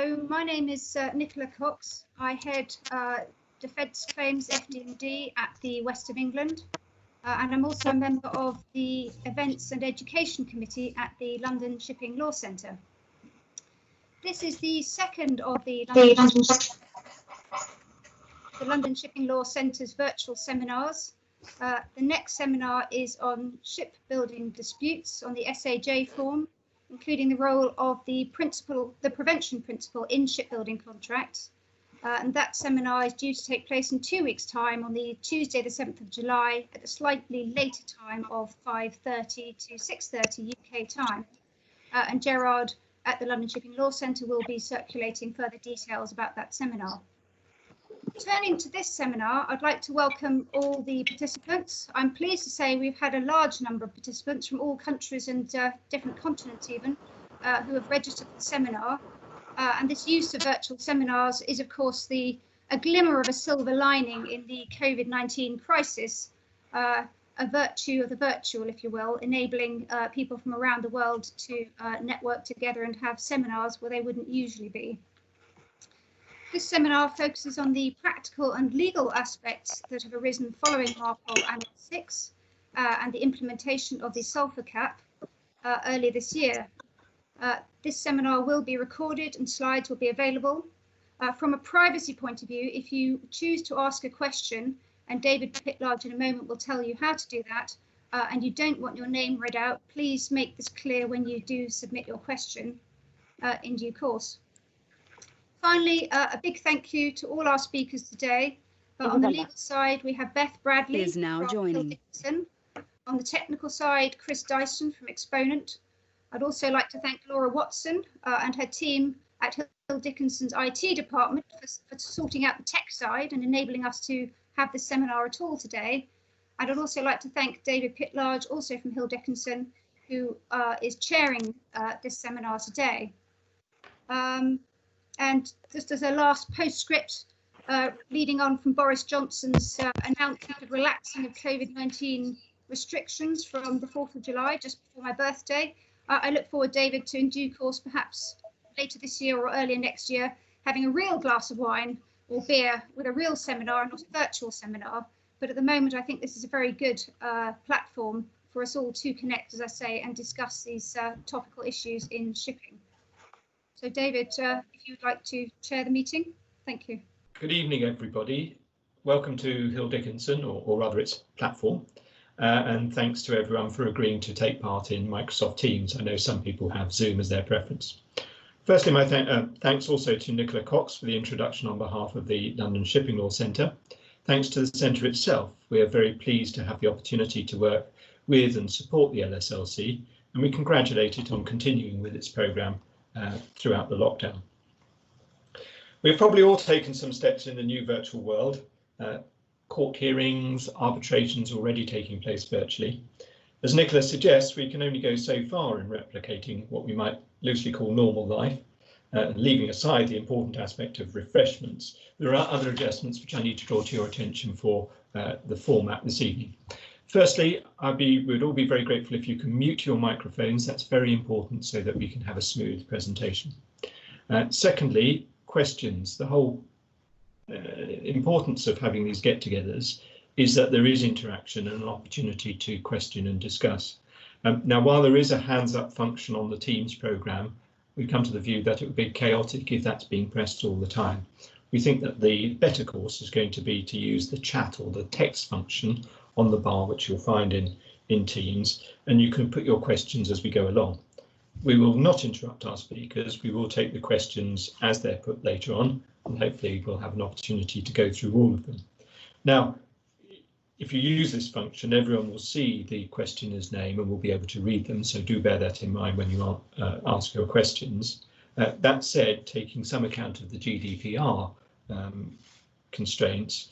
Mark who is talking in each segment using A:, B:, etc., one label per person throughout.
A: Hello, my name is Nicola Cox. I head Defence Claims FD&D at the West of England, and I'm also a member of the Events and Education Committee at the London Shipping Law Centre. This is the second of the London Shipping Law Centre's virtual seminars. The next seminar is on shipbuilding disputes on the SAJ form, including the role of the prevention principle in shipbuilding contracts. And that seminar is due to take place in 2 weeks' time on the Tuesday, the 7th of July, at a slightly later time of 5:30 to 6:30 UK time. And Gerard at the London Shipping Law Centre will be circulating further details about that seminar. Turning to this seminar, I'd like to welcome all the participants. I'm pleased to say we've had a large number of participants from all countries and different continents even, who have registered for the seminar. And this use of virtual seminars is, of course, a glimmer of a silver lining in the COVID-19 crisis, a virtue of the virtual, if you will, enabling people from around the world to network together and have seminars where they wouldn't usually be. This seminar focuses on the practical and legal aspects that have arisen following Marpol Annex 6 and the implementation of the sulphur cap earlier this year. This seminar will be recorded and slides will be available. From a privacy point of view, if you choose to ask a question, and David Pitlarge in a moment will tell you how to do that, and you don't want your name read out, please make this clear when you do submit your question in due course. Finally, a big thank you to all our speakers today. On the legal side, we have Beth Bradley
B: is now joining.
A: Dickinson. On the technical side, Chris Dyson from Exponent. I'd also like to thank Laura Watson and her team at Hill Dickinson's IT department for sorting out the tech side and enabling us to have this seminar at all today. And I'd also like to thank David Pitlarge, also from Hill Dickinson, who is chairing this seminar today. And just as a last postscript, leading on from Boris Johnson's announcement of relaxing of COVID-19 restrictions from the 4th of July, just before my birthday, I look forward, David, to in due course, perhaps later this year or earlier next year, having a real glass of wine or beer with a real seminar, not a virtual seminar. But at the moment, I think this is a very good platform for us all to connect, as I say, and discuss these topical issues in shipping. So, David, if you'd like to chair the meeting, thank you.
C: Good evening, everybody. Welcome to Hill Dickinson, or rather its platform. And thanks to everyone for agreeing to take part in Microsoft Teams. I know some people have Zoom as their preference. Firstly, my thanks also to Nicola Cox for the introduction on behalf of the London Shipping Law Centre. Thanks to the Centre itself, we are very pleased to have the opportunity to work with and support the LSLC, and we congratulate it on continuing with its programme throughout the lockdown. We've probably all taken some steps in the new virtual world. Court hearings, arbitrations already taking place virtually. As Nicola suggests, we can only go so far in replicating what we might loosely call normal life, leaving aside the important aspect of refreshments. There are other adjustments which I need to draw to your attention for the format this evening. Firstly, we'd all be very grateful if you can mute your microphones. That's very important so that we can have a smooth presentation. Secondly, questions. The whole importance of having these get-togethers is that there is interaction and an opportunity to question and discuss. Now, while there is a hands-up function on the Teams programme, we come to the view that it would be chaotic if that's being pressed all the time. We think that the better course is going to be to use the chat or the text function on the bar, which you'll find in Teams, and you can put your questions as we go along. We will not interrupt our speakers. We will take the questions as they're put later on, and hopefully we'll have an opportunity to go through all of them. Now, if you use this function, everyone will see the questioner's name and will be able to read them, so do bear that in mind when you ask your questions. That said, taking some account of the GDPR constraints,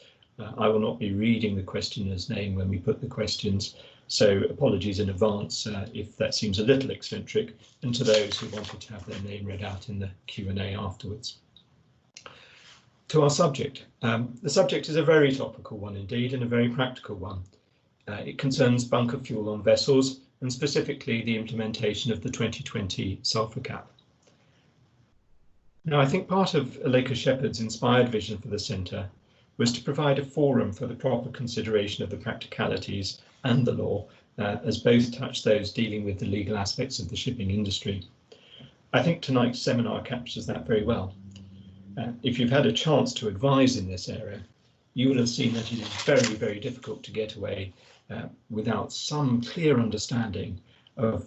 C: I will not be reading the questioner's name when we put the questions, so apologies in advance if that seems a little eccentric, and to those who wanted to have their name read out in the Q&A afterwards. To our subject. The subject is a very topical one indeed, and a very practical one. It concerns bunker fuel on vessels, and specifically the implementation of the 2020 sulphur cap. Now, I think part of Allegra Shepherd's inspired vision for the centre was to provide a forum for the proper consideration of the practicalities and the law, as both touch those dealing with the legal aspects of the shipping industry. I think tonight's seminar captures that very well. If you've had a chance to advise in this area, you will have seen that it is very, very difficult to get away without some clear understanding of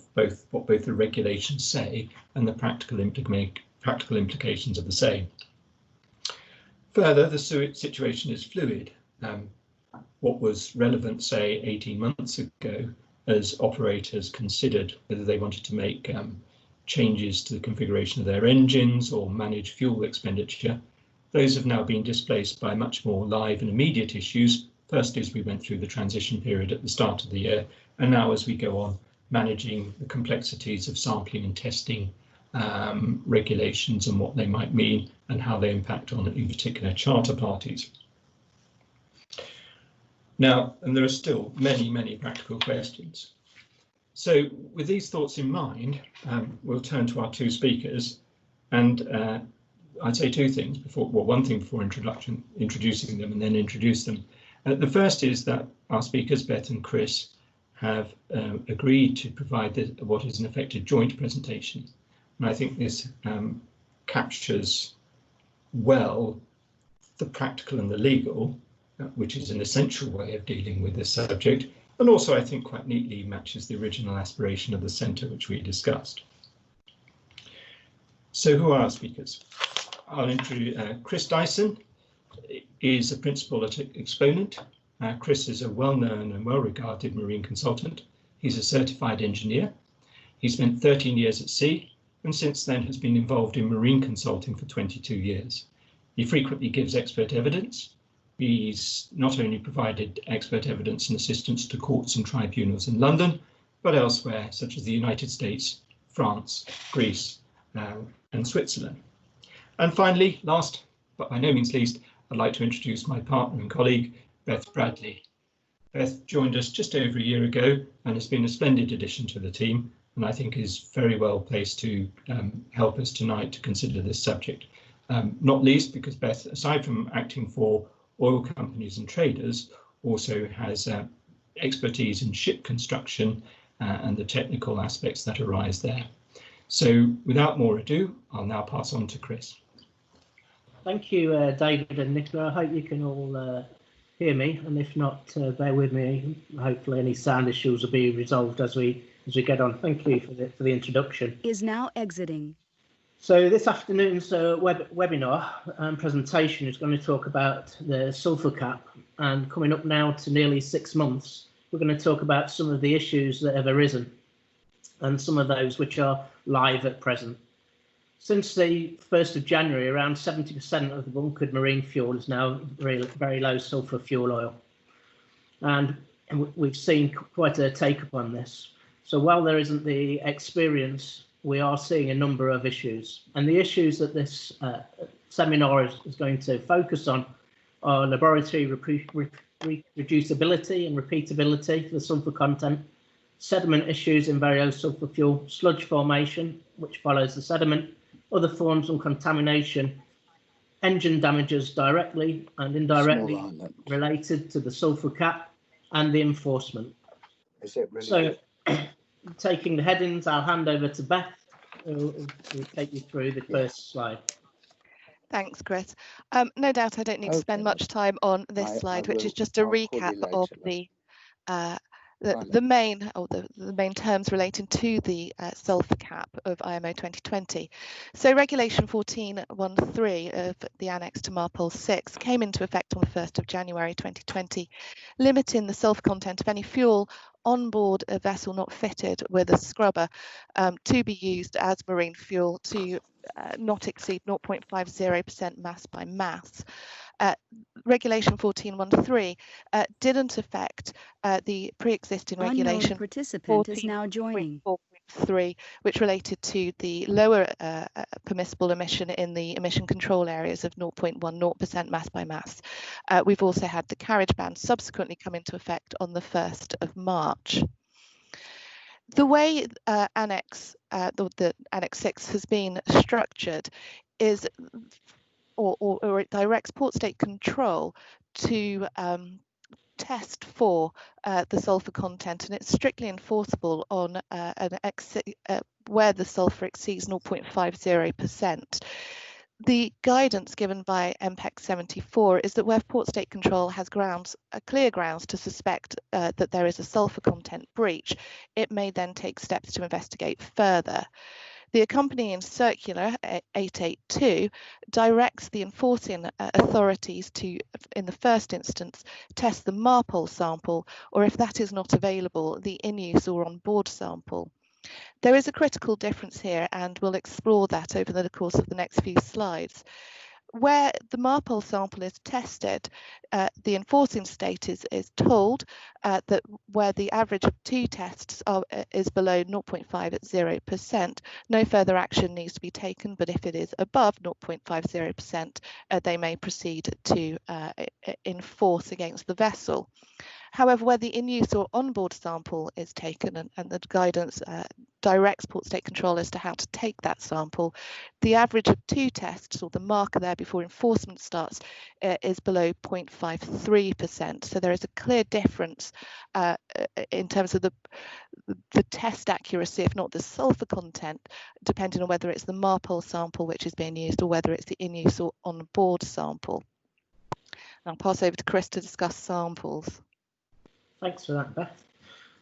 C: what both the regulations say and the practical implications of the same. Further, the situation is fluid. What was relevant, say, 18 months ago, as operators considered whether they wanted to make changes to the configuration of their engines or manage fuel expenditure, those have now been displaced by much more live and immediate issues. First, as we went through the transition period at the start of the year, and now as we go on managing the complexities of sampling and testing regulations and what they might mean and how they impact on, in particular, charter parties. Now, and there are still many, many practical questions. So with these thoughts in mind, we'll turn to our two speakers, and I'd say two things before, well, one thing before introducing them and then introduce them. The first is that our speakers, Beth and Chris, have agreed to provide what is in effect a joint presentation. And I think this captures well the practical and the legal, which is an essential way of dealing with this subject, and also I think quite neatly matches the original aspiration of the centre, which we discussed. So who are our speakers? I'll introduce Chris Dyson is a principal at Exponent. Chris is a well-known and well-regarded marine consultant. He's a certified engineer. He spent 13 years at sea and since then has been involved in marine consulting for 22 years. He frequently gives expert evidence. He's not only provided expert evidence and assistance to courts and tribunals in London, but elsewhere, such as the United States, France, Greece, and Switzerland. And finally, last but by no means least, I'd like to introduce my partner and colleague, Beth Bradley. Beth joined us just over a year ago and has been a splendid addition to the team, and I think is very well placed to help us tonight to consider this subject. Not least because Beth, aside from acting for oil companies and traders, also has expertise in ship construction and the technical aspects that arise there. So without more ado, I'll now pass on to Chris.
B: Thank you, David and Nicola. I hope you can all hear me, and if not, bear with me. Hopefully any sound issues will be resolved as we get on. Thank you for the introduction.
D: Is now exiting.
B: So this afternoon's webinar and presentation is going to talk about the sulphur cap, and coming up now to nearly 6 months, we're going to talk about some of the issues that have arisen and some of those which are live at present. Since the 1st of January, around 70% of the bunkered marine fuel is now very low sulphur fuel oil. And we've seen quite a take-up on this. So while there isn't the experience, we are seeing a number of issues. And the issues that this seminar is going to focus on are laboratory reproducibility and repeatability for the sulphur content, sediment issues in very low sulphur fuel, sludge formation, which follows the sediment, other forms of contamination, engine damages directly and indirectly related to the sulphur cap, and the enforcement.
E: Is it really
B: so, taking the headings, I'll hand over to Beth, who will take you through the first slide.
F: Thanks, Chris. No doubt I don't need to spend much time on this slide, which is just a recap of the main terms relating to the sulphur cap of IMO 2020. So Regulation 1413 of the Annex to Marpol 6 came into effect on the 1st of January 2020, limiting the sulphur content of any fuel on board a vessel not fitted with a scrubber to be used as marine fuel to not exceed 0.50% mass by mass. Regulation 1413 didn't affect the pre-existing regulation.
D: Participant is now joining.
F: 4.3, which related to the lower permissible emission in the emission control areas of 0.10% mass by mass. We've also had the carriage ban subsequently come into effect on the 1st of March. The way the Annex 6 has been structured is, or it directs port state control to test for the sulphur content, and it's strictly enforceable on where the sulphur exceeds 0.50%. The guidance given by MPEC 74 is that where port state control has clear grounds to suspect that there is a sulphur content breach, it may then take steps to investigate further. The accompanying circular 882 directs the enforcing authorities to, in the first instance, test the Marpol sample, or if that is not available, the in-use or on-board sample. There is a critical difference here, and we'll explore that over the course of the next few slides. Where the Marpol sample is tested, the enforcing state is told that where the average of 2 tests is below 0.50%, no further action needs to be taken, but if it is above 0.50%, they may proceed to enforce against the vessel. However, where the in-use or on-board sample is taken and the guidance directs port state control as to how to take that sample, the average of 2 tests, or the marker there before enforcement starts, is below 0.53%. So there is a clear difference in terms of the test accuracy, if not the sulphur content, depending on whether it's the Marpol sample which is being used or whether it's the in-use or on-board sample. I'll pass over to Chris to discuss samples.
B: Thanks for that, Beth.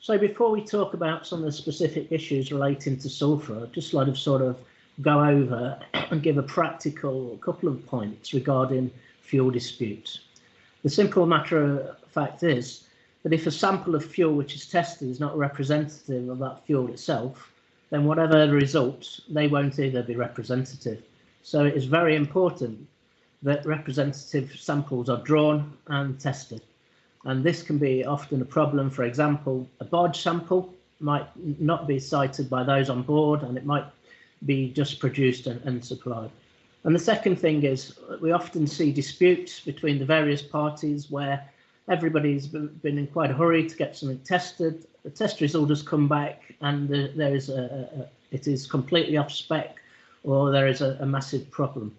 B: So before we talk about some of the specific issues relating to sulphur, I'd just like to sort of go over and give a practical couple of points regarding fuel disputes. The simple matter of fact is that if a sample of fuel which is tested is not representative of that fuel itself, then whatever the results, they won't either be representative. So it is very important that representative samples are drawn and tested. And this can be often a problem. For example, a barge sample might not be cited by those on board, and it might be just produced and supplied. And the second thing is we often see disputes between the various parties where everybody's been in quite a hurry to get something tested. The test result has come back and it is completely off spec, or there is a massive problem.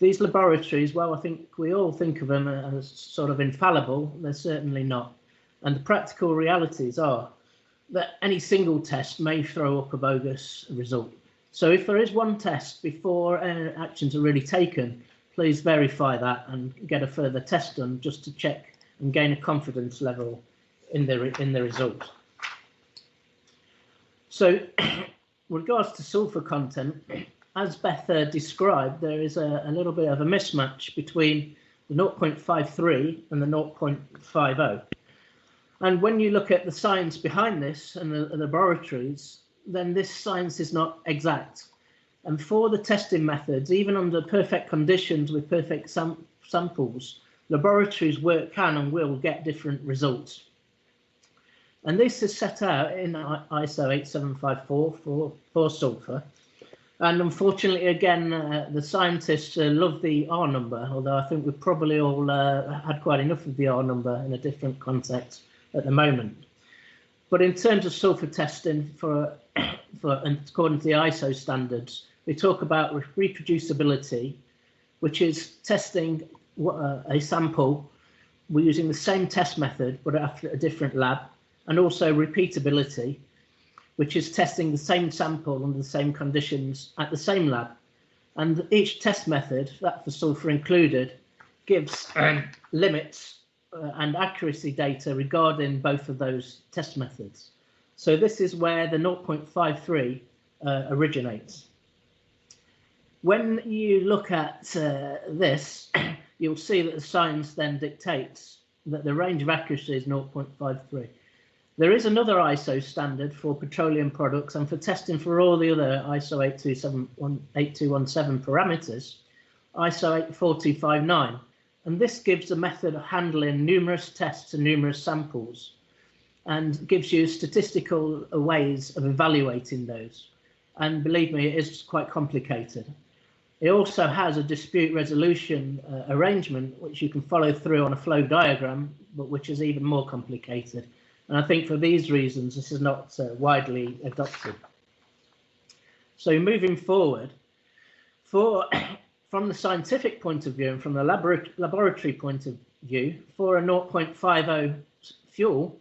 B: These laboratories, well, I think we all think of them as sort of infallible. They're certainly not. And the practical realities are that any single test may throw up a bogus result. So if there is one test before actions are really taken, please verify that and get a further test done just to check and gain a confidence level in the result. So with regards to sulphur content, as Beth described, there is a little bit of a mismatch between the 0.53 and the 0.50. And when you look at the science behind this and the laboratories, then this science is not exact. And for the testing methods, even under perfect conditions with perfect samples, laboratories can and will get different results. And this is set out in ISO 8754 for sulphur. And unfortunately, again, the scientists love the R number, although I think we've probably all had quite enough of the R number in a different context at the moment. But in terms of sulphur testing and according to the ISO standards, we talk about reproducibility, which is testing a sample. We're using the same test method, but after a different lab, and also repeatability, which is testing the same sample under the same conditions at the same lab. And each test method, that for sulphur included, gives limits and accuracy data regarding both of those test methods. So this is where the 0.53 originates. When you look at this, you'll see that the science then dictates that the range of accuracy is 0.53. There is another ISO standard for petroleum products and for testing for all the other ISO 8217 parameters, ISO 84259. And this gives a method of handling numerous tests and numerous samples and gives you statistical ways of evaluating those. And believe me, it is quite complicated. It also has a dispute resolution arrangement, which you can follow through on a flow diagram, but which is even more complicated. And I think for these reasons, this is not widely adopted. So moving forward, From the scientific point of view and from the laboratory point of view, for a 0.50 fuel,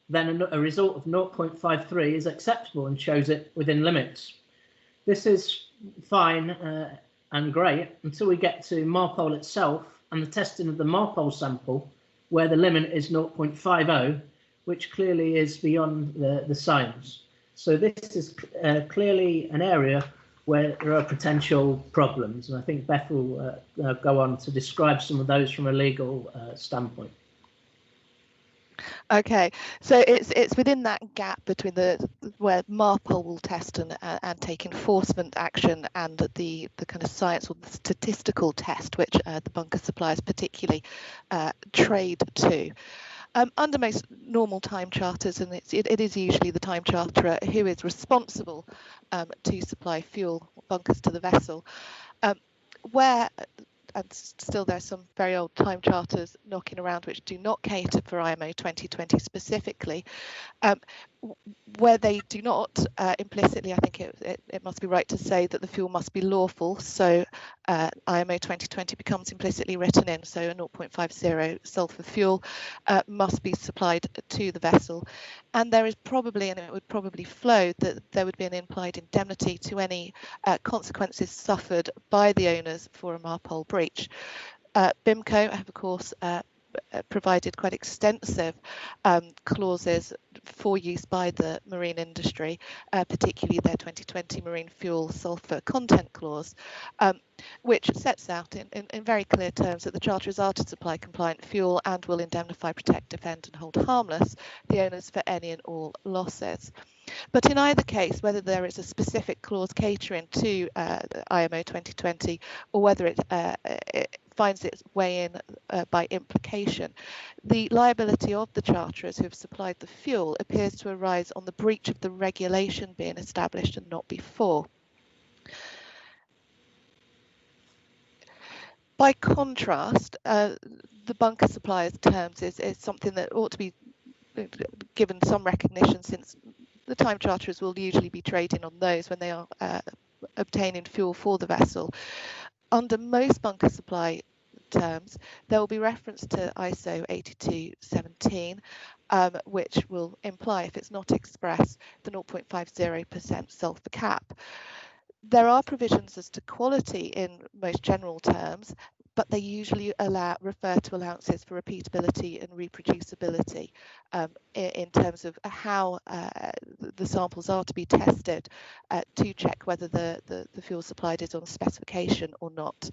B: then a result of 0.53 is acceptable and shows it within limits. This is fine and great until we get to Marpol itself and the testing of the Marpol sample, where the limit is 0.50, which clearly is beyond the science. So this is clearly an area where there are potential problems, and I think Beth will go on to describe some of those from a legal standpoint.
F: Okay, so it's within that gap between where Marpol will test and take enforcement action and the kind of science or the statistical test, which the bunker suppliers particularly trade to. Under most normal time charters, and it is usually the time charterer who is responsible to supply fuel bunkers to the vessel, and still there's some very old time charters knocking around which do not cater for IMO 2020 specifically, where they do not implicitly, I think it must be right to say that the fuel must be lawful, so IMO 2020 becomes implicitly written in, so a 0.50 sulphur fuel must be supplied to the vessel, and there is probably, and it would probably flow, that there would be an implied indemnity to any consequences suffered by the owners for a Marpol breach. BIMCO have of course provided quite extensive clauses for use by the marine industry, particularly their 2020 marine fuel sulphur content clause, which sets out in very clear terms that the charterers are to supply compliant fuel and will indemnify, protect, defend and hold harmless the owners for any and all losses. But in either case, whether there is a specific clause catering to IMO 2020 or whether it finds its way in by implication, the liability of the charterers who have supplied the fuel appears to arise on the breach of the regulation being established and not before. By contrast, the bunker supplier's terms is something that ought to be given some recognition, since the time charterers will usually be trading on those when they are obtaining fuel for the vessel. Under most bunker supply terms, there will be reference to ISO 8217, which will imply, if it's not express, the 0.50% sulphur cap. There are provisions as to quality in most general terms, but they usually refer to allowances for repeatability and reproducibility in terms of how the samples are to be tested to check whether the fuel supplied is on specification or not.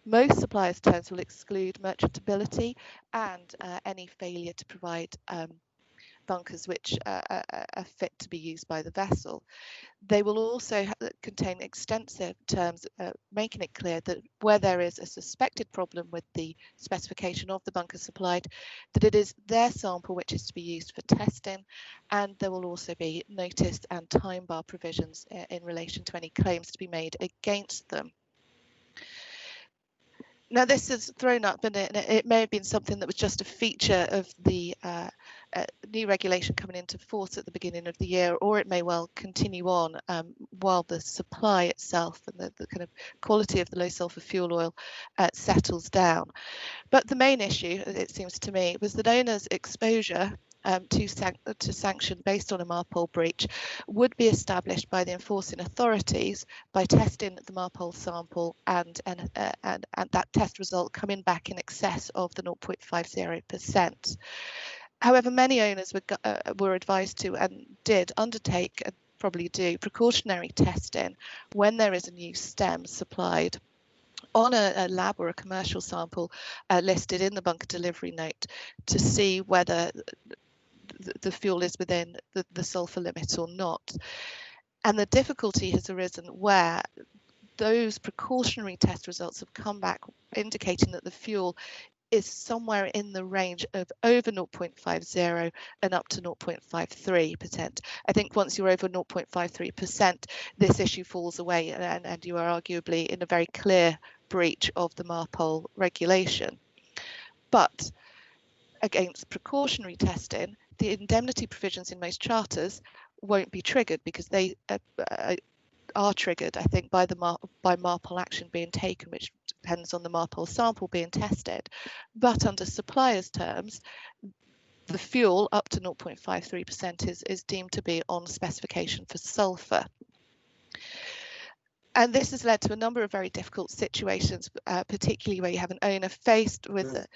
F: Most suppliers' terms will exclude merchantability and any failure to provide bunkers which are fit to be used by the vessel. They will also contain extensive terms making it clear that where there is a suspected problem with the specification of the bunker supplied, that it is their sample which is to be used for testing, and there will also be notice and time bar provisions in relation to any claims to be made against them. Now, this is thrown up, and it may have been something that was just a feature of the new regulation coming into force at the beginning of the year, or it may well continue on while the supply itself and the kind of quality of the low sulphur fuel oil settles down. But the main issue, it seems to me, was that owners' exposure to sanction based on a Marpol breach would be established by the enforcing authorities by testing the Marpol sample and that test result coming back in excess of the 0.50%. However, many owners were advised to and did undertake and probably do precautionary testing when there is a new stem supplied on a lab or a commercial sample listed in the bunker delivery note to see whether the fuel is within the sulphur limit or not. And the difficulty has arisen where those precautionary test results have come back indicating that the fuel is somewhere in the range of over 0.50 and up to 0.53%. I think once you're over 0.53%, this issue falls away and you are arguably in a very clear breach of the Marpol regulation. But against precautionary testing, the indemnity provisions in most charters won't be triggered because they are triggered, I think, by Marpol action being taken, which depends on the Marpol sample being tested. But under supplier's terms, the fuel up to 0.53% is deemed to be on specification for sulphur. And this has led to a number of very difficult situations, particularly where you have an owner faced with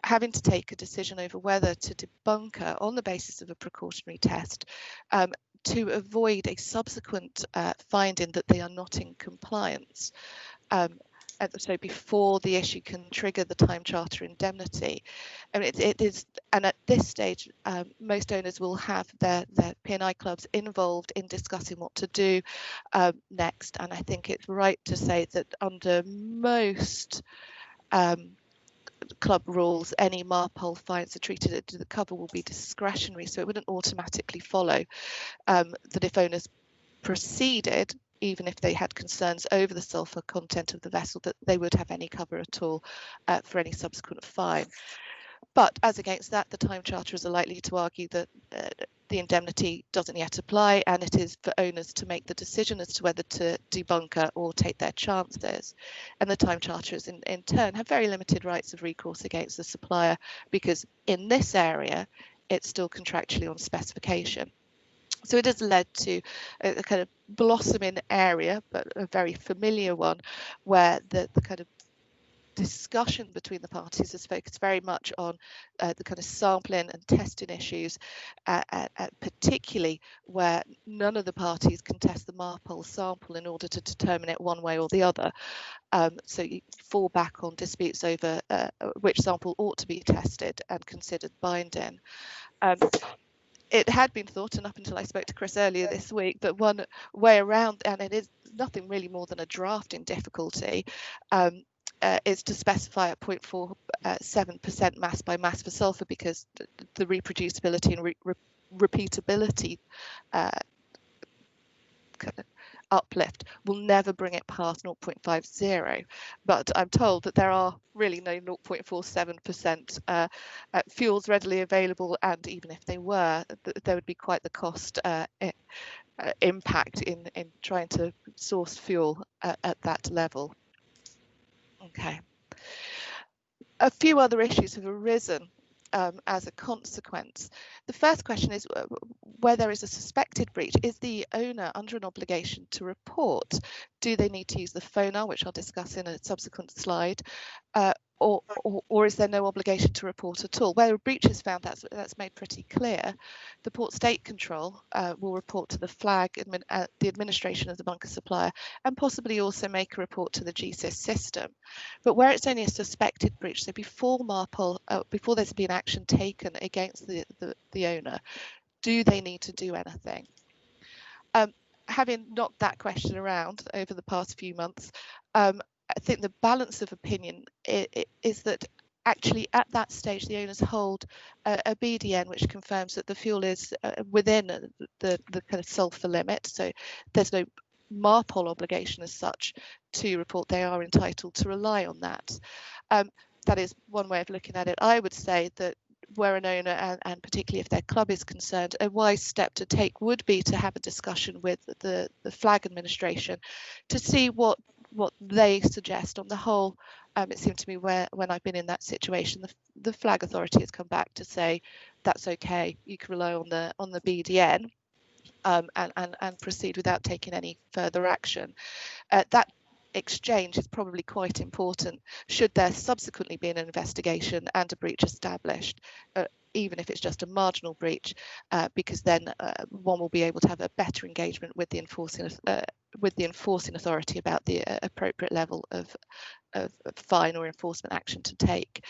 F: having to take a decision over whether to debunker on the basis of a precautionary test to avoid a subsequent finding that they are not in compliance. So before the issue can trigger the time charter indemnity. And it is, and at this stage, most owners will have their P&I clubs involved in discussing what to do next. And I think it's right to say that under most club rules, any Marpol fines are treated, the cover will be discretionary, so it wouldn't automatically follow that if owners proceeded, even if they had concerns over the sulphur content of the vessel, that they would have any cover at all for any subsequent fine. But as against that, the time charterers are likely to argue that the indemnity doesn't yet apply, and it is for owners to make the decision as to whether to debunker or take their chances. And the time charterers in turn have very limited rights of recourse against the supplier, because in this area, it's still contractually on specification. So it has led to a kind of blossoming area, but a very familiar one, where the kind of discussion between the parties is focused very much on the kind of sampling and testing issues, particularly where none of the parties can test the Marpol sample in order to determine it one way or the other. So you fall back on disputes over which sample ought to be tested and considered binding. It had been thought, and up until I spoke to Chris earlier this week, that one way around, and it is nothing really more than a drafting difficulty, is to specify at 0.47% mass by mass for sulphur, because the reproducibility and repeatability uplift will never bring it past 0.50. But I'm told that there are really no 0.47% fuels readily available, and even if they were, there would be quite the cost impact in trying to source fuel at that level. Okay. A few other issues have arisen as a consequence. The first question is where there is a suspected breach, is the owner under an obligation to report? Do they need to use the FONAR, which I'll discuss in a subsequent slide, or is there no obligation to report at all? Where a breach is found, that's made pretty clear. The Port State Control will report to the flag, the administration of the bunker supplier, and possibly also make a report to the GSIS system. But where it's only a suspected breach, so before Marpol, before there's been action taken against the owner, do they need to do anything? Having knocked that question around over the past few months, I think the balance of opinion is that actually at that stage the owners hold a BDN which confirms that the fuel is within the kind of sulphur limit, so there's no Marpol obligation as such to report. They are entitled to rely on that. That is one way of looking at it. I would say that where an owner, and particularly if their club is concerned, a wise step to take would be to have a discussion with the flag administration to see what they suggest. On the whole, it seemed to me when I've been in that situation, the flag authority has come back to say that's okay, you can rely on the BDN and proceed without taking any further action. That exchange is probably quite important should there subsequently be an investigation and a breach established, even if it's just a marginal breach, because then one will be able to have a better engagement with the enforcing authority about the appropriate level of fine or enforcement action to take.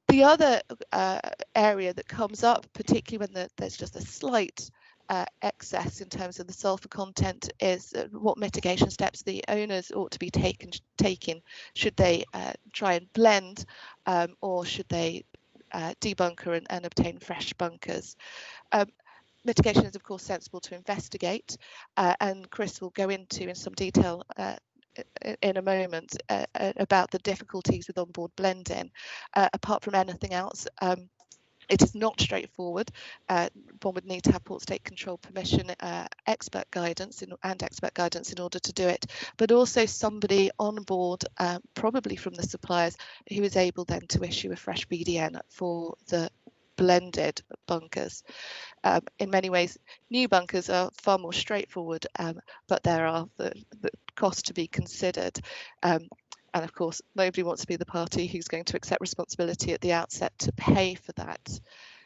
F: The other area that comes up, particularly when there's just a slight excess in terms of the sulphur content, is what mitigation steps the owners ought to be taking. Should they try and blend, or should they debunker and obtain fresh bunkers? Mitigation is of course sensible to investigate, and Chris will go into in some detail in a moment about the difficulties with onboard blending. Apart from anything else, It is not straightforward. One would need to have port state control permission, expert guidance in order to do it, but also somebody on board, probably from the suppliers, who is able then to issue a fresh BDN for the blended bunkers. In many ways, new bunkers are far more straightforward, but there are the costs to be considered. And of course, nobody wants to be the party who's going to accept responsibility at the outset to pay for that.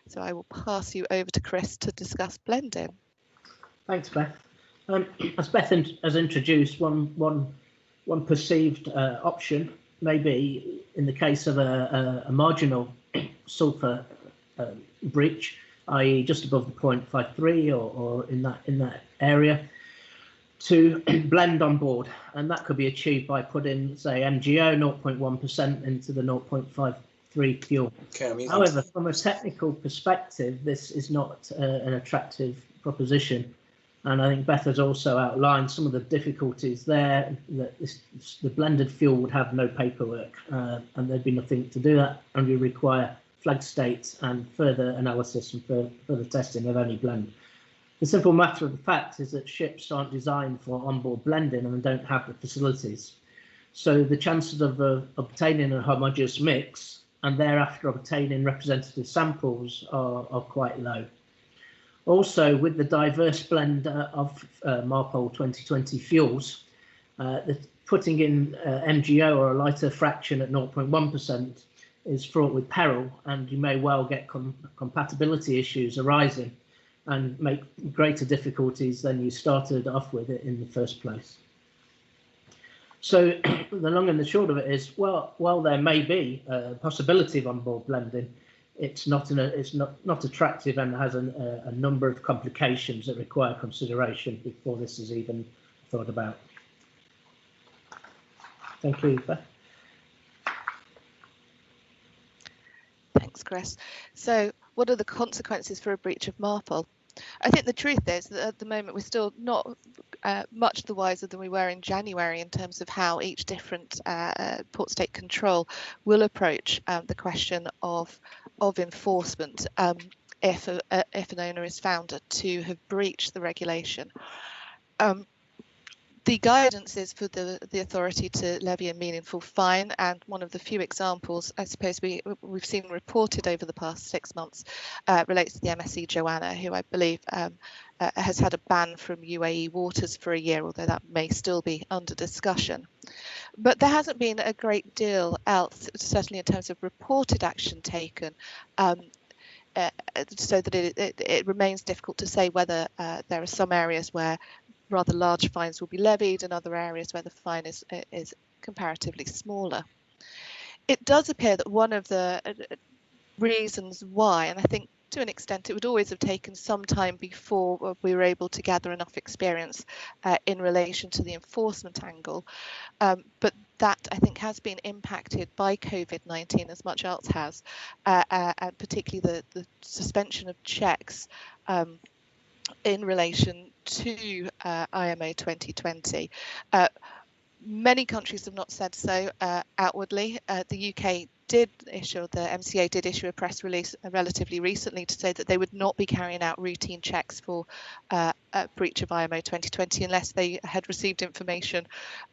F: So I will pass you over to Chris to discuss blending.
B: Thanks, Beth. As Beth has introduced, one perceived option may be in the case of a marginal sulphur breach, i.e. just above the 0.53 or in that area, to blend on board, and that could be achieved by putting, say, MgO 0.1% into the 0.53 fuel. Okay, however, from a technical perspective, this is not an attractive proposition, and I think Beth has also outlined some of the difficulties there. That the blended fuel would have no paperwork, and there'd be nothing to do that, and we require flag states and further analysis and further testing of any blend. The simple matter of the fact is that ships aren't designed for onboard blending and don't have the facilities. So the chances of obtaining a homogeneous mix and thereafter obtaining representative samples are quite low. Also, with the diverse blend of Marpol 2020 fuels, putting in MgO or a lighter fraction at 0.1% is fraught with peril, and you may well get compatibility issues arising and make greater difficulties than you started off with it in the first place. So the long and the short of it is, well, while there may be a possibility of onboard blending, it's not attractive and has a number of complications that require consideration before this is even thought about. Thank you, Beth.
F: Thanks, Chris. So what are the consequences for a breach of Marpol? I think the truth is that at the moment we're still not much the wiser than we were in January in terms of how each different port state control will approach the question of enforcement if an owner is found to have breached the regulation. The guidance is for the authority to levy a meaningful fine, and one of the few examples I suppose we've seen reported over the past 6 months relates to the MSC Joanna, who I believe has had a ban from UAE waters for a year, although that may still be under discussion. But there hasn't been a great deal else, certainly in terms of reported action taken, so that it remains difficult to say whether there are some areas where rather large fines will be levied and other areas where the fine is comparatively smaller. It does appear that one of the reasons why, and I think to an extent it would always have taken some time before we were able to gather enough experience in relation to the enforcement angle, but that I think has been impacted by COVID-19 as much else has, and particularly the suspension of checks in relation to IMO 2020. Many countries have not said so outwardly. The UK did issue, the MCA did issue a press release relatively recently to say that they would not be carrying out routine checks for a breach of IMO 2020 unless they had received information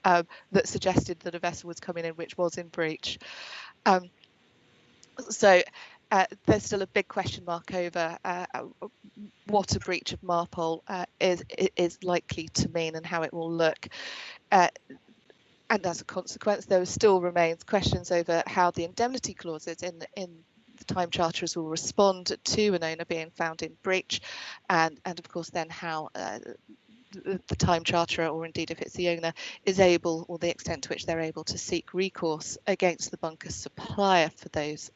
F: that suggested that a vessel was coming in which was in breach. So there's still a big question mark over what a breach of Marpol is likely to mean and how it will look. And as a consequence, there still remains questions over how the indemnity clauses in the time charterers will respond to an owner being found in breach, and of course then how the time charterer, or indeed if it's the owner, is able, or the extent to which they're able to seek recourse against the bunker supplier for those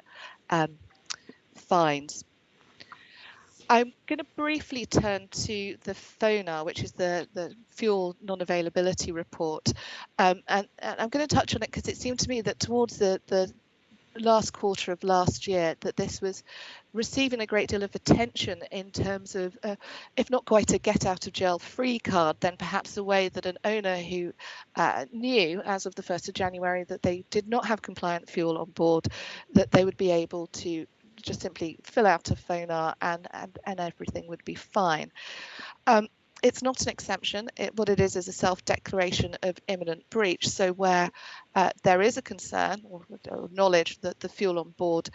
F: fines. I'm going to briefly turn to the FONAR, which is the fuel non-availability report, and I'm going to touch on it because it seemed to me that towards the last quarter of last year that this was receiving a great deal of attention in terms of, if not quite a get out of jail free card, then perhaps a way that an owner who knew as of the 1st of January that they did not have compliant fuel on board, that they would be able to just simply fill out a FONAR and everything would be fine. It's not an exemption. What it is a self-declaration of imminent breach. So where there is a concern or knowledge that the fuel on board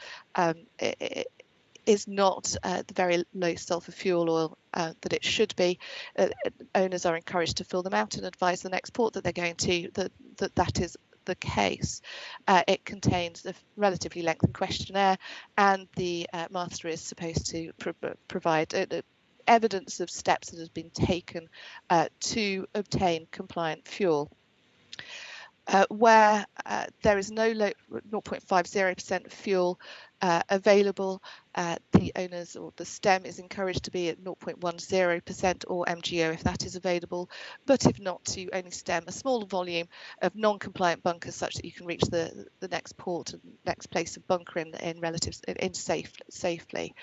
F: is not the very low sulphur fuel oil that it should be, owners are encouraged to fill them out and advise the next port that they're going to that is the case. It contains a relatively lengthy questionnaire, and the master is supposed to provide evidence of steps that have been taken to obtain compliant fuel. Where there is no 0.50% fuel available, the owners or the STEM is encouraged to be at 0.10% or MGO if that is available, but if not, to only STEM a small volume of non-compliant bunkers such that you can reach the next port and next place of bunkering safely.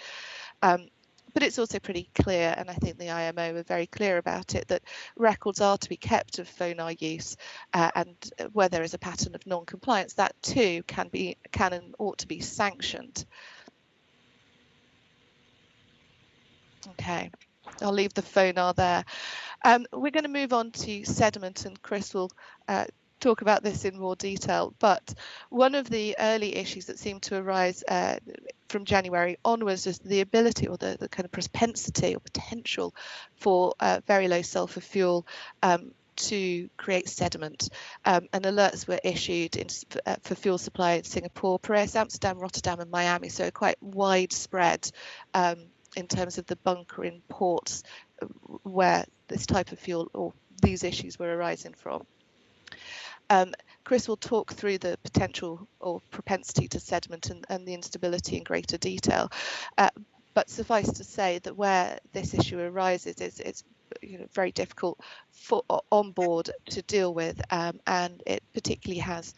F: But it's also pretty clear, and I think the IMO are very clear about it, that records are to be kept of FONAR use, and where there is a pattern of non-compliance, that too can and ought to be sanctioned. Okay, I'll leave the FONAR there. We're going to move on to sediment, and Chris will talk about this in more detail, but one of the early issues that seemed to arise from January onwards is the ability or the kind of propensity or potential for very low sulphur fuel to create sediment, and alerts were issued for fuel supply in Singapore, Paris, Amsterdam, Rotterdam and Miami, so quite widespread in terms of the bunkering ports where this type of fuel or these issues were arising from. Chris will talk through the potential or propensity to sediment and the instability in greater detail, but suffice to say that where this issue arises, it's very difficult for on board to deal with, and it particularly has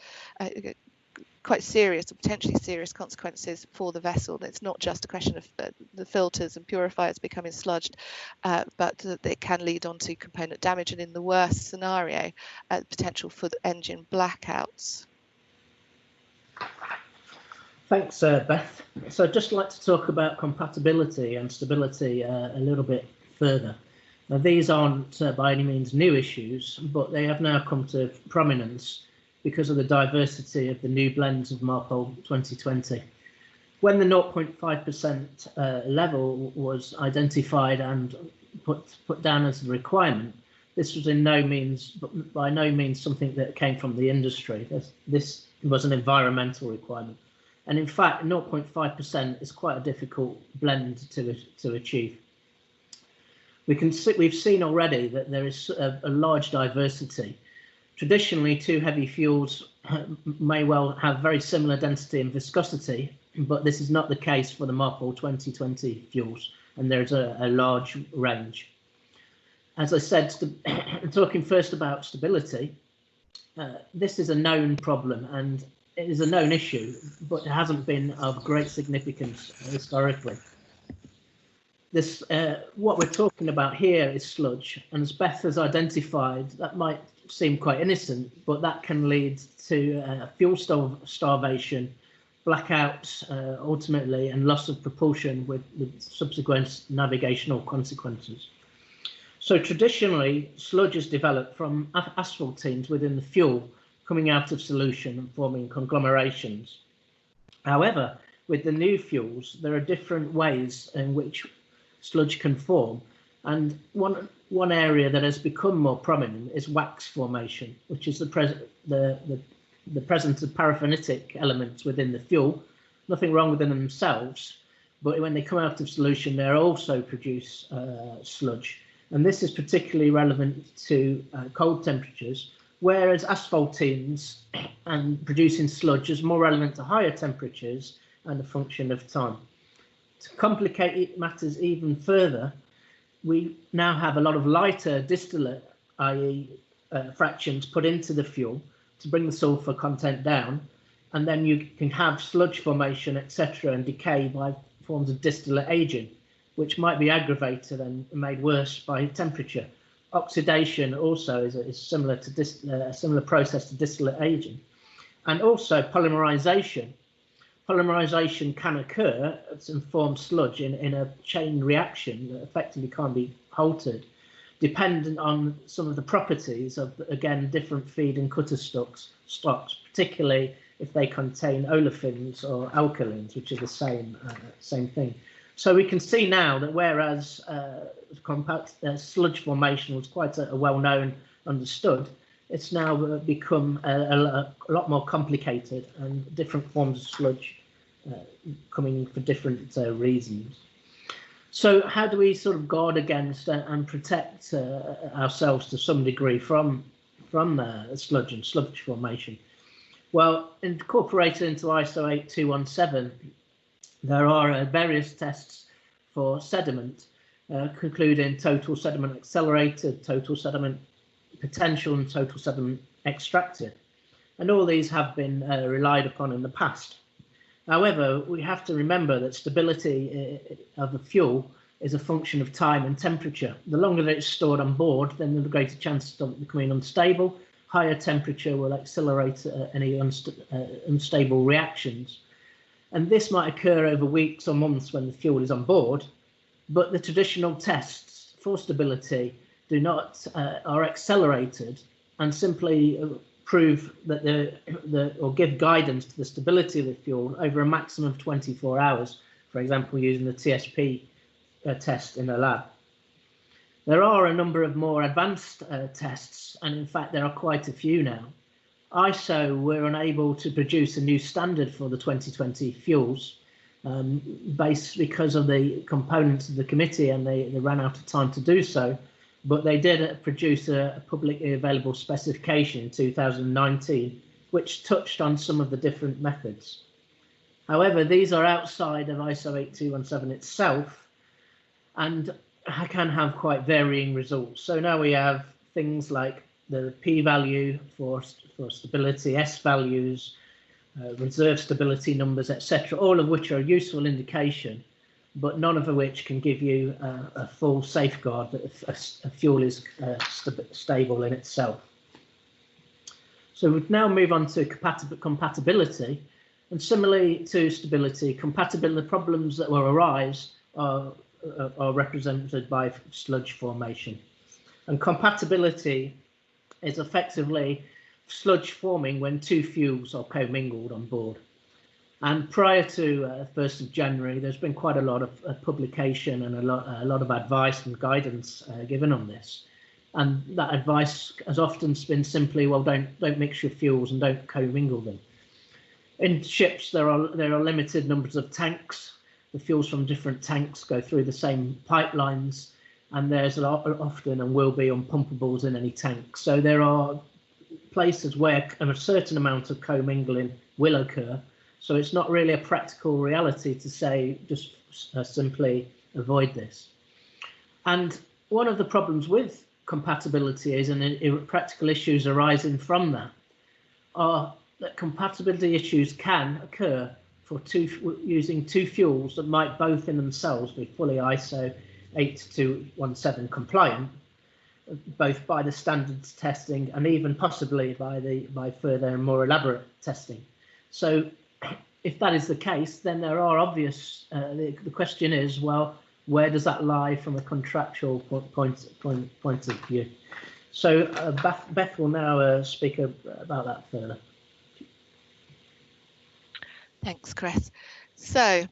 F: quite serious or potentially serious consequences for the vessel. It's not just a question of the filters and purifiers becoming sludged, but that it can lead on to component damage, and in the worst scenario, potential for the engine blackouts.
B: Thanks, Beth. So I'd just like to talk about compatibility and stability a little bit further. Now, these aren't by any means new issues, but they have now come to prominence because of the diversity of the new blends of Marpol 2020. When the 0.5% level was identified and put down as a requirement, this was by no means something that came from the industry. This was an environmental requirement. And in fact, 0.5% is quite a difficult blend to achieve. We've seen already that there is a large diversity. Traditionally, two heavy fuels may well have very similar density and viscosity, but this is not the case for the Marpol 2020 fuels, and there's a large range. As I said, talking first about stability, this is a known problem and it is a known issue, but it hasn't been of great significance historically. What we're talking about here is sludge, and as Beth has identified, that might seem quite innocent, but that can lead to fuel starvation, blackouts ultimately, and loss of propulsion with subsequent navigational consequences. So traditionally, sludge is developed from asphaltenes within the fuel coming out of solution and forming conglomerations. However, with the new fuels, there are different ways in which sludge can form, and one area that has become more prominent is wax formation, which is the presence of paraffinitic elements within the fuel. Nothing wrong with them themselves, but when they come out of solution, they also produce sludge, and this is particularly relevant to cold temperatures, whereas asphaltenes and producing sludge is more relevant to higher temperatures and a function of time. To complicate matters even further, we now have a lot of lighter distillate, i.e. fractions, put into the fuel to bring the sulphur content down, and then you can have sludge formation, etc., and decay by forms of distillate aging, which might be aggravated and made worse by temperature. Oxidation also is similar to a similar process to distillate aging, and also polymerization. polymerization can occur and form sludge in a chain reaction that effectively can't be halted, dependent on some of the properties of, again, different feed and cutter stocks, particularly if they contain olefins or alkalins, which are the same thing. So we can see now that whereas sludge formation was quite a well-known, understood, it's now become a lot more complicated, and different forms of sludge coming for different reasons. So how do we sort of guard against and protect ourselves to some degree from sludge and sludge formation? Well, incorporated into ISO 8217, there are various tests for sediment, concluding total sediment accelerated, total sediment potential, and total sediment extracted. And all these have been relied upon in the past. However, we have to remember that stability of the fuel is a function of time and temperature. The longer that it's stored on board, then the greater chance of becoming unstable. Higher temperature will accelerate any unstable reactions. And this might occur over weeks or months when the fuel is on board, but the traditional tests for stability are accelerated and simply prove that or give guidance to the stability of the fuel over a maximum of 24 hours, for example, using the TSP test in a lab. There are a number of more advanced tests, and in fact there are quite a few now. ISO were unable to produce a new standard for the 2020 fuels because of the components of the committee, and they ran out of time to do so. But they did produce a publicly available specification in 2019, which touched on some of the different methods. However, these are outside of ISO 8217 itself, and can have quite varying results. So now we have things like the p-value for stability, S values, reserve stability numbers, etc., all of which are a useful indication, but none of which can give you a full safeguard that a fuel is stable in itself. So we now move on to compatibility, and similarly to stability, compatibility problems that will arise are represented by sludge formation. And compatibility is effectively sludge forming when two fuels are commingled on board. And prior to 1st of January, there's been quite a lot of publication and a lot of advice and guidance given on this. And that advice has often been simply, well, don't mix your fuels and don't commingle them. In ships, there are limited numbers of tanks. The fuels from different tanks go through the same pipelines, and there's often and will be unpumpables in any tank. So there are places where a certain amount of commingling will occur. So it's not really a practical reality to say just simply avoid this. And one of the problems with compatibility is, and practical issues arising from that, are that compatibility issues can occur for using two fuels that might both in themselves be fully ISO 8217 compliant, both by the standards testing and even possibly by further and more elaborate testing. So if that is the case, then there are obvious, the question is, well, where does that lie from a contractual point of view? So Beth will now speak about that further.
F: Thanks, Chris. So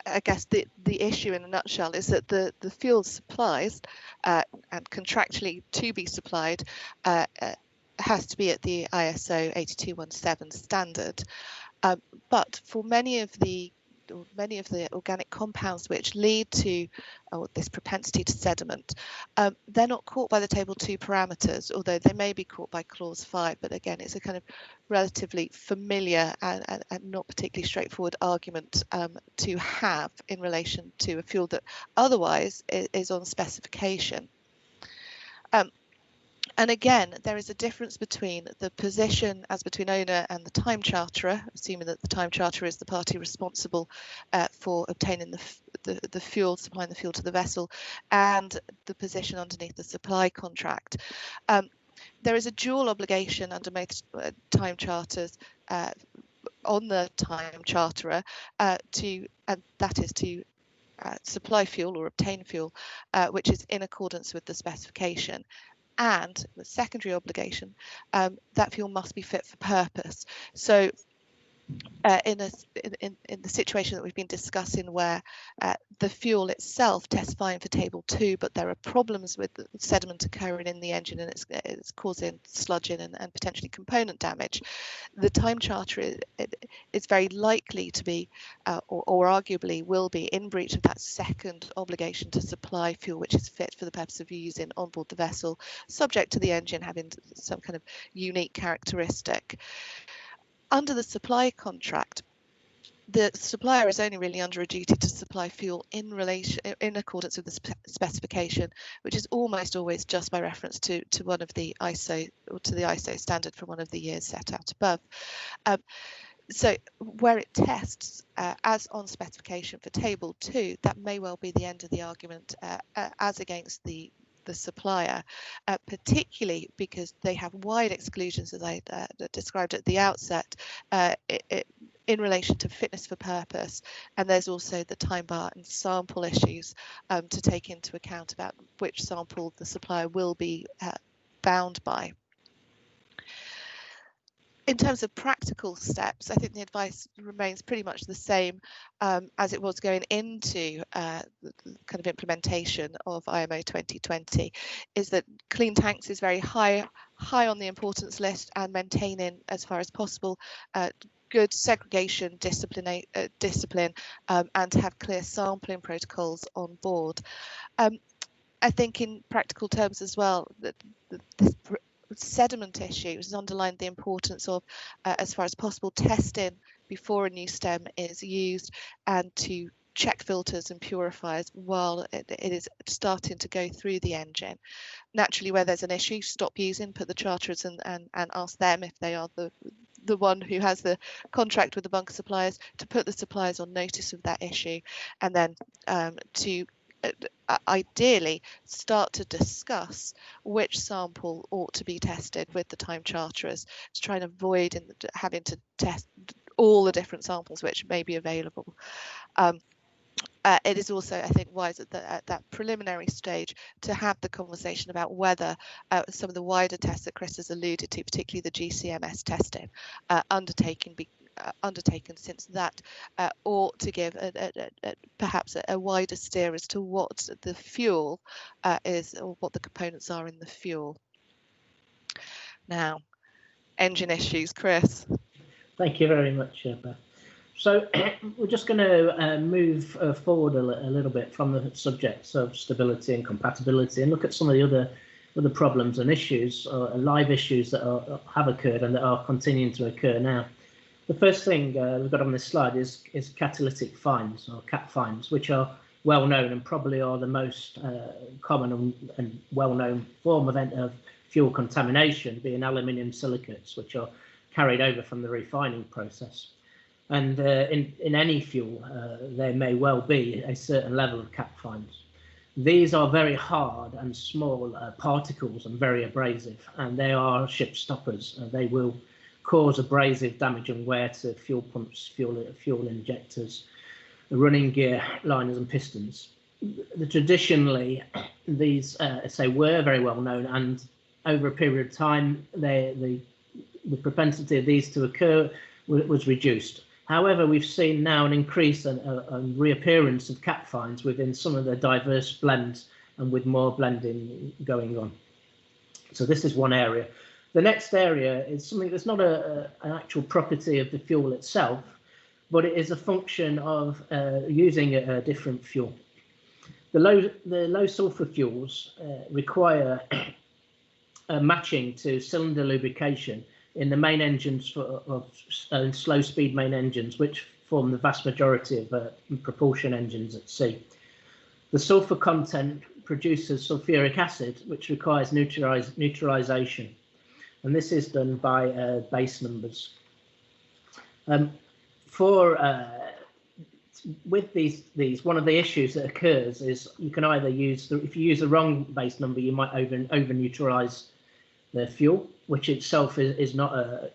F: I guess the issue in a nutshell is that the fuel supplies and contractually to be supplied has to be at the ISO 8217 standard. But for many of the organic compounds which lead to this propensity to sediment, they're not caught by the table 2 parameters, although they may be caught by clause 5. But again, it's a kind of relatively familiar and not particularly straightforward argument to have in relation to a fuel that otherwise is on specification. And again, there is a difference between the position as between owner and the time charterer, assuming that the time charterer is the party responsible for obtaining the fuel, supplying the fuel to the vessel, and the position underneath the supply contract. There is a dual obligation under most time charters on the time charterer and that is to supply fuel or obtain fuel which is in accordance with the specification. And the secondary obligation, that fuel must be fit for purpose. So in the situation that we've been discussing, where the fuel itself testifying for table 2, but there are problems with the sediment occurring in the engine and it's causing sludging and potentially component damage, the time charter is very likely to be or arguably will be in breach of that second obligation to supply fuel which is fit for the purpose of using on board the vessel, subject to the engine having some kind of unique characteristic. Under the supply contract, the supplier is only really under a duty to supply fuel in accordance with the specification, which is almost always just by reference to one of the ISO or to the ISO standard for one of the years set out above. So where it tests as on specification for table 2, that may well be the end of the argument as against the supplier, particularly because they have wide exclusions, as I described at the outset, in relation to fitness for purpose, and there's also the time bar and sample issues to take into account about which sample the supplier will be bound by. In terms of practical steps, I think the advice remains pretty much the same as it was going into the kind of implementation of IMO 2020, is that clean tanks is very high on the importance list, and maintaining as far as possible good segregation discipline and to have clear sampling protocols on board. I think in practical terms as well, that this sediment issue has underlined the importance of, as far as possible, testing before a new stem is used and to check filters and purifiers while it is starting to go through the engine. Naturally, where there's an issue, stop using, put the charterers and ask them, if they are the one who has the contract with the bunker suppliers, to put the suppliers on notice of that issue, and then to ideally start to discuss which sample ought to be tested with the time charterers to try and avoid having to test all the different samples which may be available. It is also, I think, wise at that preliminary stage to have the conversation about whether some of the wider tests that Chris has alluded to, particularly the GCMS testing, undertaken since that ought to give perhaps a wider steer as to what the fuel is, or what the components are in the fuel. Now, engine issues, Chris.
B: Thank you very much, Beth. So we're just going to move forward a little bit from the subjects of stability and compatibility and look at some of the other problems and issues, live issues that have occurred and that are continuing to occur now. The first thing we've got on this slide is catalytic fines, or CAT fines, which are well known and probably are the most common and well-known form of fuel contamination, being aluminium silicates, which are carried over from the refining process. And in any fuel, there may well be a certain level of CAT fines. These are very hard and small particles and very abrasive, and they are ship stoppers. They will cause abrasive damage and wear to fuel pumps, fuel injectors, the running gear, liners and pistons. Traditionally, these were very well known, and over a period of time, the propensity of these to occur was reduced. However, we've seen now an increase and reappearance of CAT fines within some of the diverse blends and with more blending going on. So this is one area. The next area is something that's not an actual property of the fuel itself, but it is a function of using a different fuel. The low sulfur fuels require matching to cylinder lubrication in the main engines of slow speed main engines, which form the vast majority of propulsion engines at sea. The sulfur content produces sulfuric acid, which requires neutralization, and this is done by base numbers. With these, one of the issues that occurs is you can either use if you use the wrong base number, you might over neutralize the fuel, which itself is not a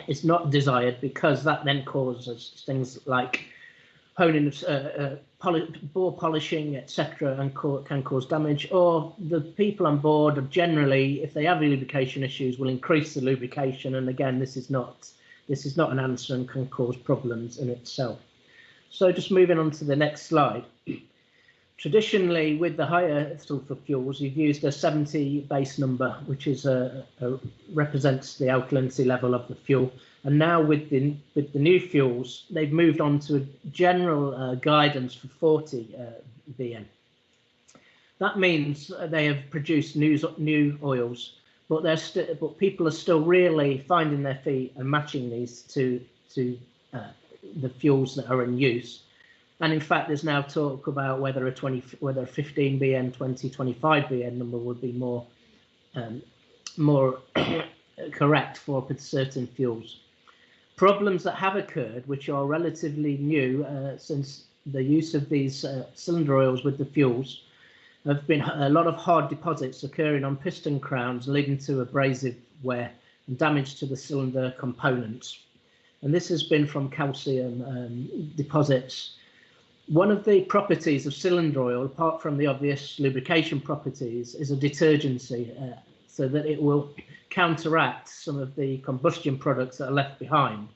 B: is not desired, because that then causes things like honing, bore polishing, etc., and can cause damage. Or the people on board are generally, if they have lubrication issues, will increase the lubrication, and again, this is not an answer and can cause problems in itself. So just moving on to the next slide. Traditionally, with the higher sulphur fuels, you've used a 70 base number, which is represents the alkalinity level of the fuel. And now with the new fuels, they've moved on to a general guidance for 40 BN. That means they have produced new oils, but people are still really finding their feet and matching these to the fuels that are in use. And in fact, there's now talk about whether a 15 BN, 20, 25 BN number would be more correct for certain fuels. Problems that have occurred, which are relatively new since the use of these cylinder oils with the fuels, have been a lot of hard deposits occurring on piston crowns, leading to abrasive wear and damage to the cylinder components. And this has been from calcium deposits. One of the properties of cylinder oil, apart from the obvious lubrication properties, is a detergency, so that it will counteract some of the combustion products that are left behind,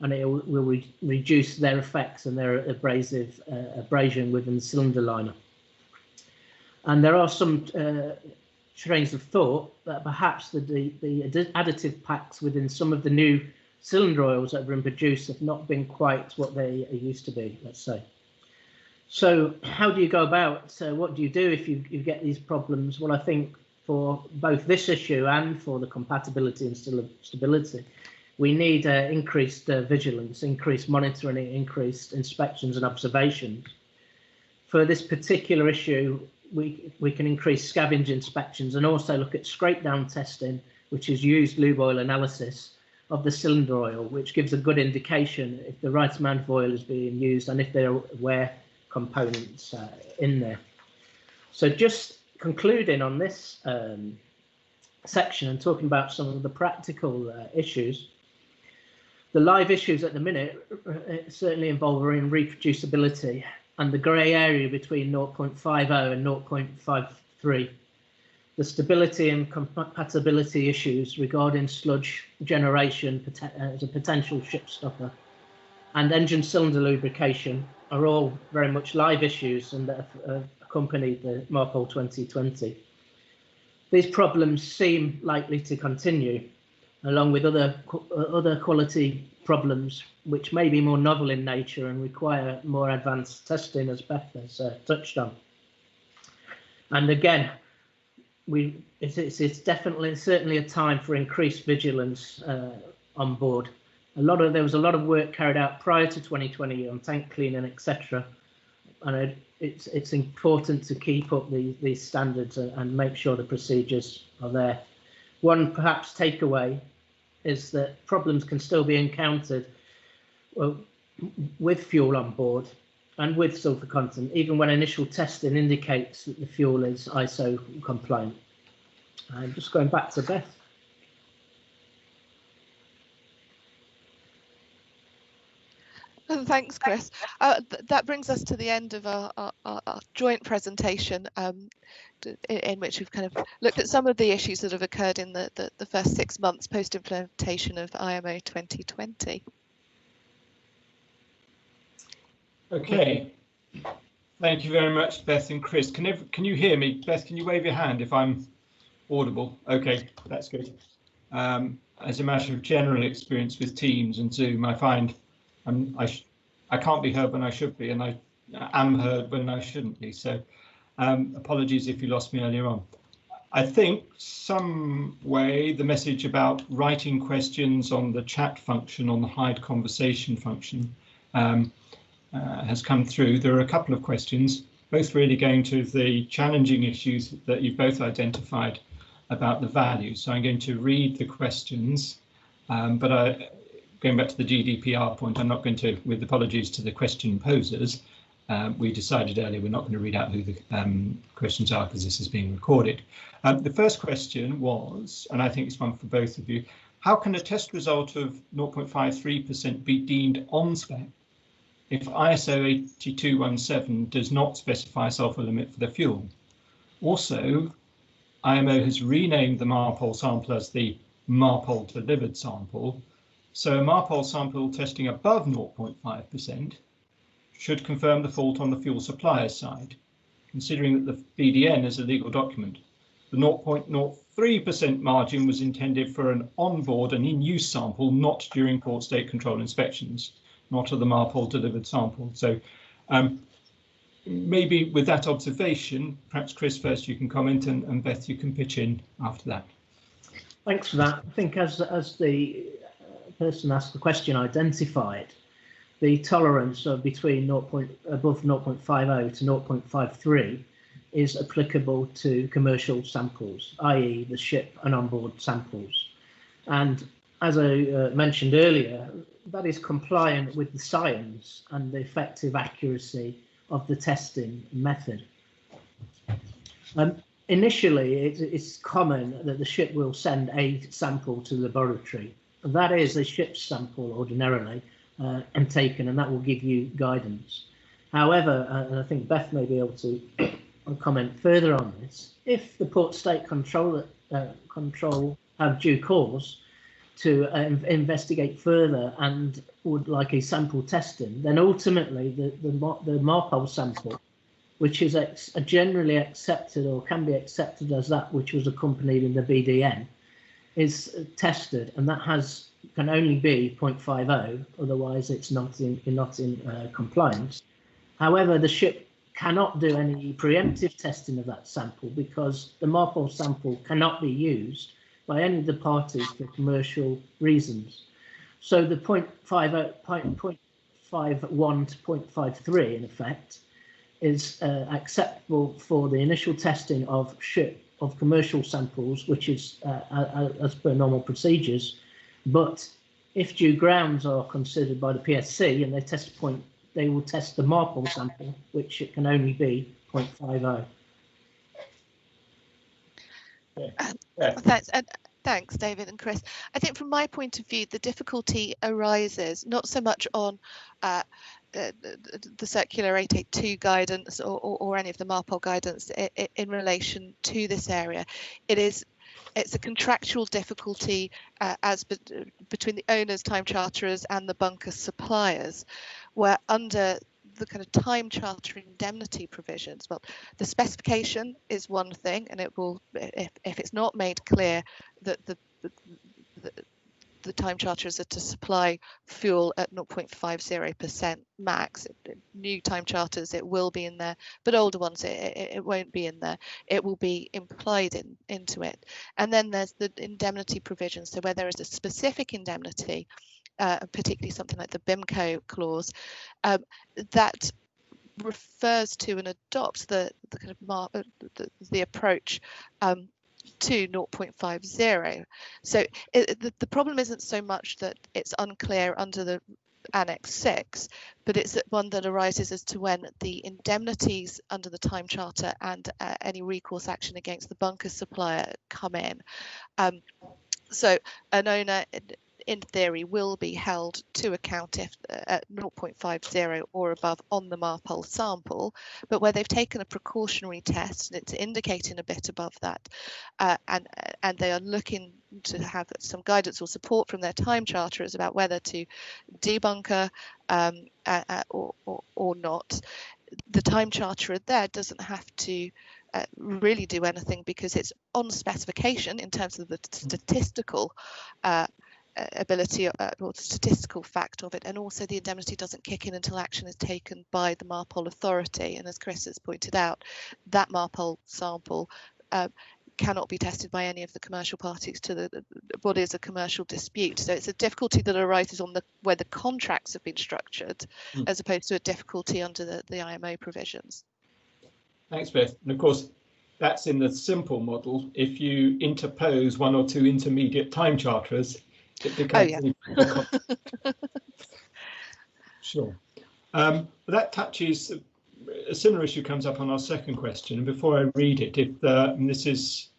B: and it will reduce their effects and their abrasion within the cylinder liner. And there are some trains of thought that perhaps the additive packs within some of the new cylinder oils that have been produced have not been quite what they used to be, let's say. So how do you go about, what do you do if you get these problems? Well, I think for both this issue and for the compatibility and stability, we need increased vigilance, increased monitoring, increased inspections and observations. For this particular issue, we can increase scavenge inspections and also look at scrape down testing, which is used lube oil analysis of the cylinder oil, which gives a good indication if the right amount of oil is being used and if there are wear components in there. So just concluding on this section and talking about some of the practical issues, the live issues at the minute certainly involve in reproducibility and the grey area between 0.50 and 0.53. The stability and compatibility issues regarding sludge generation as a potential ship stopper and engine cylinder lubrication are all very much live issues and that have accompanied the Marpol 2020. These problems seem likely to continue, along with other quality problems which may be more novel in nature and require more advanced testing, as Beth has touched on. And again, it's definitely certainly a time for increased vigilance on board. There was a lot of work carried out prior to 2020 on tank cleaning, etc. And it's important to keep up these standards and make sure the procedures are there. One perhaps takeaway is that problems can still be encountered with fuel on board and with sulphur content, even when initial testing indicates that the fuel is ISO compliant. I'm just going back to Beth.
F: Thanks, Chris. That brings us to the end of our joint presentation, in which we've kind of looked at some of the issues that have occurred in the first 6 months post-implementation of IMO 2020.
C: Okay. Thank you very much, Beth and Chris. Can you hear me? Beth, can you wave your hand if I'm audible? Okay, that's good. As a matter of general experience with Teams and Zoom, I find I can't be heard when I should be, and I am heard when I shouldn't be. So apologies if you lost me earlier on. I think some way the message about writing questions on the chat function, on the hide conversation function, has come through. There are a couple of questions, both really going to the challenging issues that you've both identified about the values. So I'm going to read the questions, but going back to the GDPR point, I'm not going to, with apologies to the question posers, we decided earlier we're not going to read out who the questions are because this is being recorded. The first question was, and I think it's one for both of you, how can a test result of 0.53% be deemed on spec if ISO 8217 does not specify a sulphur limit for the fuel? Also, IMO has renamed the Marpol sample as the Marpol delivered sample, so a Marpol sample testing above 0.5% should confirm the fault on the fuel supplier's side, considering that the BDN is a legal document. The 0.03% margin was intended for an onboard and in-use sample, not during port state control inspections, not of the Marpol delivered sample. So maybe with that observation, perhaps Chris first you can comment, and Beth you can pitch in after that.
B: Thanks for that. I think as the person asked the question identified, the tolerance of between above 0.50 to 0.53 is applicable to commercial samples, i.e. the ship and onboard samples. And as I mentioned earlier, that is compliant with the science and the effective accuracy of the testing method. Initially, it's common that the ship will send a sample to the laboratory. That is a ship's sample ordinarily and taken, and that will give you guidance. However, and I think Beth may be able to comment further on this, if the port state control have due cause to investigate further and would like a sample testing, then ultimately the Marpol sample, which is generally accepted or can be accepted as that which was accompanied in the BDN, is tested, and that can only be 0.50, otherwise it's not in compliance. However, the ship cannot do any preemptive testing of that sample because the Marpol sample cannot be used by any of the parties for commercial reasons. So the 0.51 to 0.53 in effect is acceptable for the initial testing of commercial samples, which is as per normal procedures. But if due grounds are considered by the PSC and they will test the Marpol sample, which it can only be 0.50.
F: Thanks, David and Chris. I think from my point of view, the difficulty arises not so much on the circular 882 guidance or any of the Marpol guidance in relation to this area. It's a contractual difficulty between the owners, time charterers, and the bunker suppliers, where under the kind of time charter indemnity provisions, well, the specification is one thing, and it will, if it's not made clear that the time charterers are to supply fuel at 0.50% max, new time charters it will be in there, but older ones it won't be in there. It will be implied into it. And then there's the indemnity provisions, so where there is a specific indemnity, particularly something like the BIMCO clause, that refers to and adopts the kind of the approach to 0.50. So the problem isn't so much that it's unclear under the Annex 6, but it's one that arises as to when the indemnities under the time charter and any recourse action against the bunker supplier come in. So an owner, in theory, will be held to account if at 0.50 or above on the Marpol sample, but where they've taken a precautionary test and it's indicating a bit above that, and they are looking to have some guidance or support from their time charterers about whether to debunker or not, the time charterer there doesn't have to really do anything because it's on specification in terms of the statistical ability or statistical fact of it, and also the indemnity doesn't kick in until action is taken by the Marpol authority. And as Chris has pointed out, that Marpol sample cannot be tested by any of the commercial parties to what is a commercial dispute. So it's a difficulty that arises on where the contracts have been structured, as opposed to a difficulty under the IMO provisions.
C: Thanks, Beth. And of course, that's in the simple model. If you interpose one or two intermediate time charterers, it becomes Sure. That touches a similar issue comes up on our second question. And before I read it, if and this is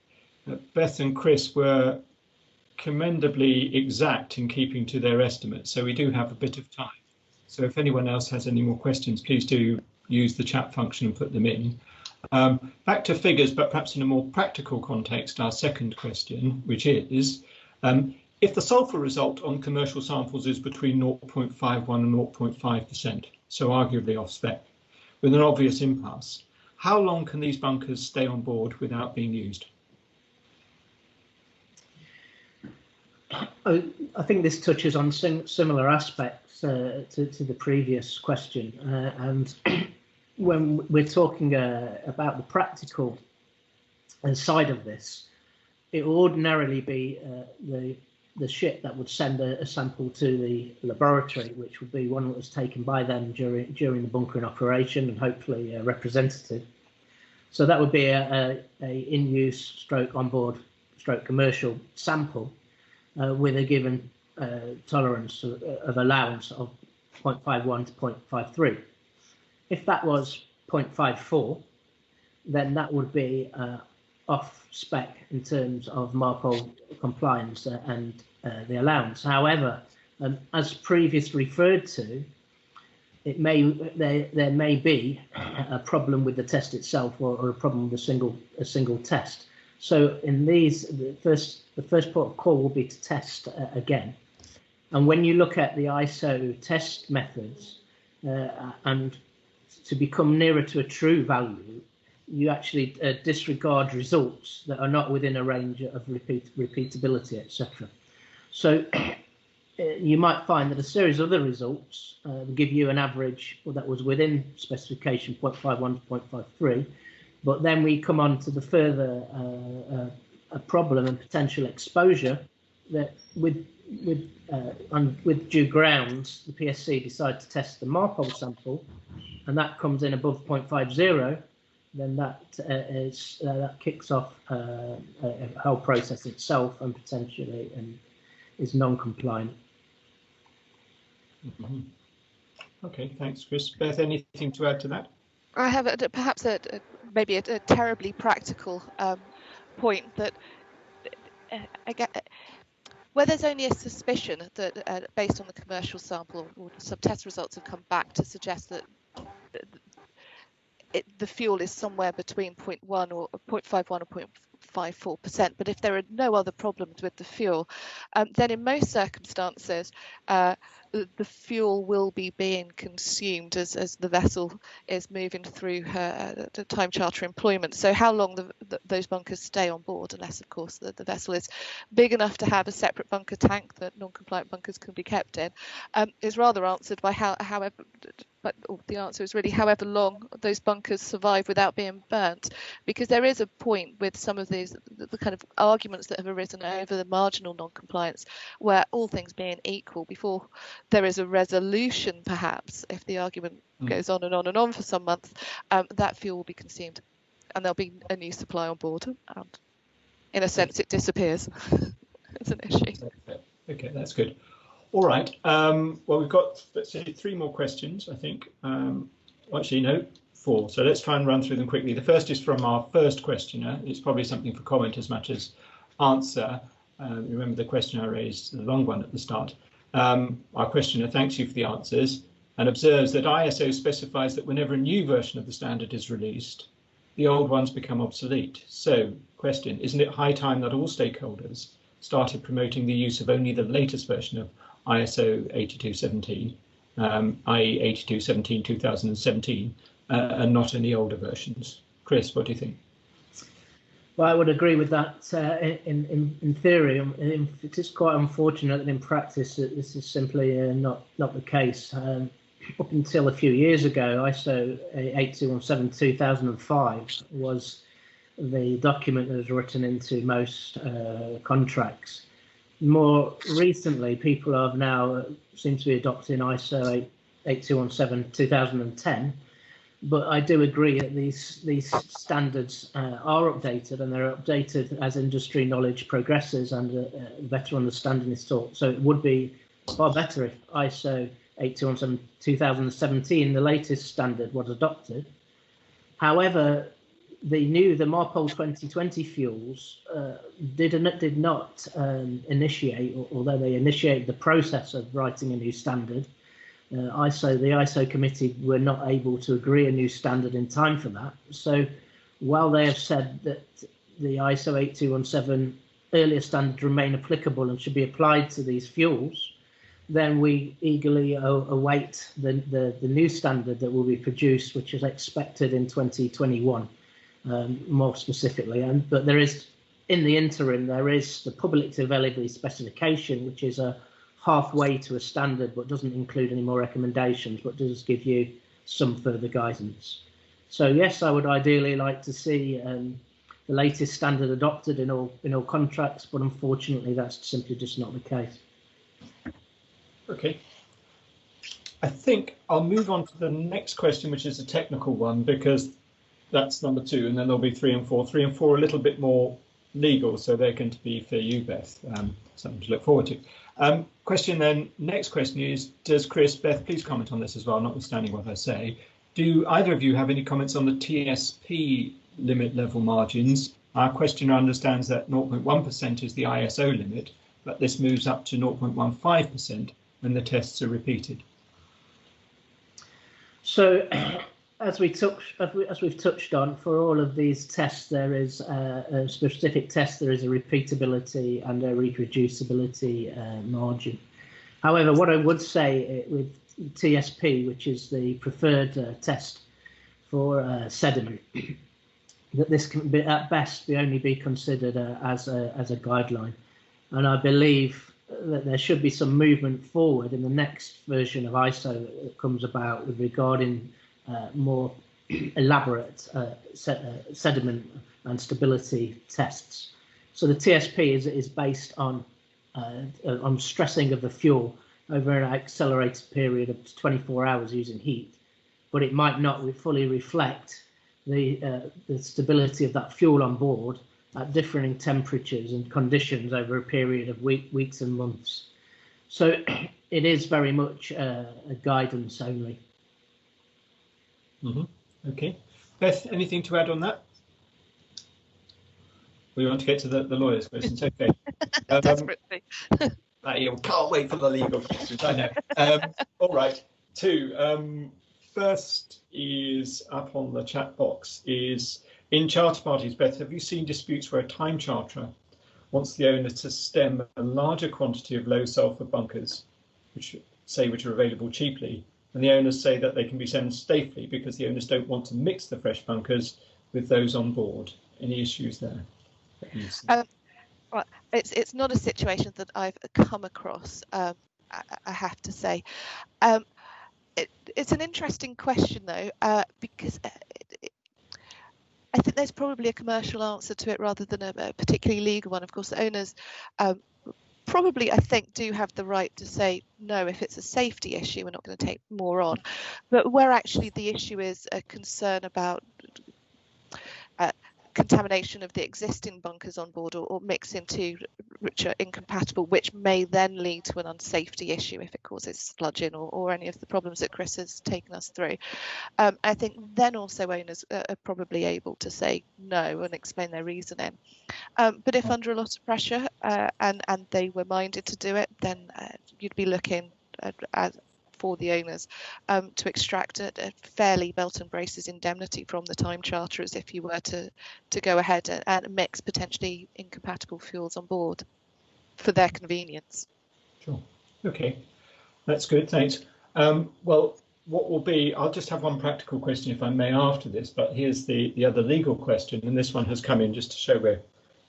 C: Beth and Chris were commendably exact in keeping to their estimates, so we do have a bit of time. So if anyone else has any more questions, please do use the chat function and put them in. Back to figures, but perhaps in a more practical context, our second question, which is, if the sulphur result on commercial samples is between 0.51 and 0.5%, so arguably off spec, with an obvious impasse, how long can these bunkers stay on board without being used?
B: I think this touches on similar aspects to the previous question, and when we're talking about the practical side of this, it will ordinarily be the ship that would send a sample to the laboratory, which would be one that was taken by them during the bunkering operation and hopefully representative. So that would be a in-use stroke on-board stroke commercial sample with a given tolerance of allowance of 0.51 to 0.53. If that was 0.54, then that would be off spec in terms of Marpol compliance and the allowance. However, as previously referred to, there may be a problem with the test itself, or a problem with a single test. So in these, the first port of call will be to test again. And when you look at the ISO test methods, and to become nearer to a true value, you actually disregard results that are not within a range of repeatability, etc. So you might find that a series of other results give you an average that was within specification 0.51 to 0.53, but then we come on to the further a problem and potential exposure that with due grounds, the PSC decide to test the Marpol sample, and that comes in above 0.50, then that kicks off a whole process itself and potentially is non-compliant.
C: Mm-hmm. Okay, thanks, Chris. Beth, anything to add to that?
F: I have perhaps maybe a terribly practical point that where there's only a suspicion that based on the commercial sample or some test results have come back to suggest that the fuel is somewhere between 0.1 or 0.51 or 0.54%, but if there are no other problems with the fuel, then in most circumstances the fuel will be being consumed as the vessel is moving through her time charter employment. So how long those bunkers stay on board, unless of course the vessel is big enough to have a separate bunker tank that non-compliant bunkers can be kept in, is rather answered by the answer is really however long those bunkers survive without being burnt, because there is a point with some of these the kind of arguments that have arisen over the marginal non-compliance, where all things being equal, before there is a resolution, perhaps if the argument goes on and on and on for some months, that fuel will be consumed and there'll be a new supply on board, and in a sense it disappears. It's an issue.
C: Okay, that's good. All right. Well, we've got, let's see, 3 more questions, I think. Actually, no, 4. So let's try and run through them quickly. The first is from our first questioner. It's probably something for comment as much as answer. Remember the question I raised, the long one at the start. Our questioner thanks you for the answers and observes that ISO specifies that whenever a new version of the standard is released, the old ones become obsolete. So, question, isn't it high time that all stakeholders started promoting the use of only the latest version of ISO 8217, i.e. 8217-2017, and not any older versions? Chris, what do you think?
B: Well, I would agree with that in theory. It is quite unfortunate that in practice this is simply not the case. Up until a few years ago, ISO 8217-2005 was the document that was written into most contracts. More recently, people have now seem to be adopting ISO 8217-2010. But I do agree that these standards are updated, and they're updated as industry knowledge progresses and better understanding is taught. So it would be far better if ISO 8217-2017, the latest standard, was adopted. However, the Marpol 2020 fuels did not initiate, although they initiated the process of writing a new standard. The ISO committee were not able to agree a new standard in time for that. So while they have said that the ISO 8217 earlier standards remain applicable and should be applied to these fuels, then we eagerly await the new standard that will be produced, which is expected in 2021, more specifically. But there is, in the interim, there is the public availability specification, which is a halfway to a standard, but doesn't include any more recommendations, but does give you some further guidance. So yes, I would ideally like to see the latest standard adopted in all contracts, but unfortunately, that's simply just not the case.
C: Okay. I think I'll move on to the next question, which is a technical one, because that's number 2, and then there'll be 3 and 4. 3 and 4 are a little bit more legal, so they're going to be for you, Beth. Something to look forward to. Question then, next question is, does Chris, Beth, please comment on this as well, notwithstanding what I say. Do either of you have any comments on the TSP limit level margins? Our questioner understands that 0.1% is the ISO limit, but this moves up to 0.15% when the tests are repeated. So, as we've touched on, for all of these tests, there is a specific test. There is a repeatability and a reproducibility margin. However, what I would say with TSP, which is the preferred test for sediment, that this can be, at best, only be considered as a guideline. And I believe that there should be some movement forward in the next version of ISO that comes about with regarding more elaborate sediment and stability tests. So the TSP is based on stressing of the fuel over an accelerated period of 24 hours using heat, but it might not fully reflect the stability of that fuel on board at differing temperatures and conditions over a period of weeks and months. So it is very much a guidance only. Okay. Beth, anything to add on that? We want to get to the lawyer's questions. Okay.
F: Desperately.
C: You can't wait for the legal questions, I know. All right. 2. First is up on the chat box is, in charter parties, Beth, have you seen disputes where a time charterer wants the owner to stem a larger quantity of low sulphur bunkers, which are available cheaply, and the owners say that they can be sent safely because the owners don't want to mix the fresh bunkers with those on board? Any issues there?
F: Well, it's not a situation that I've come across, I have to say. It's an interesting question, though, because I think there's probably a commercial answer to it rather than a particularly legal one. Of course, the owners probably, I think, do have the right to say, no, if it's a safety issue, we're not going to take more on. But where actually the issue is a concern about contamination of the existing bunkers on board, or mix into which are incompatible, which may then lead to an unsafety issue if it causes sludging or any of the problems that Chris has taken us through. I think then also owners are probably able to say no and explain their reasoning. But if under a lot of pressure and they were minded to do it, then you'd be looking at for the owners to extract a fairly belt and braces indemnity from the time charterers if you were to go ahead and mix potentially incompatible fuels on board for their convenience.
C: Sure. Okay, that's good. Thanks. Well, what will be, I'll just have one practical question if I may after this, but here's the other legal question, and this one has come in just to show where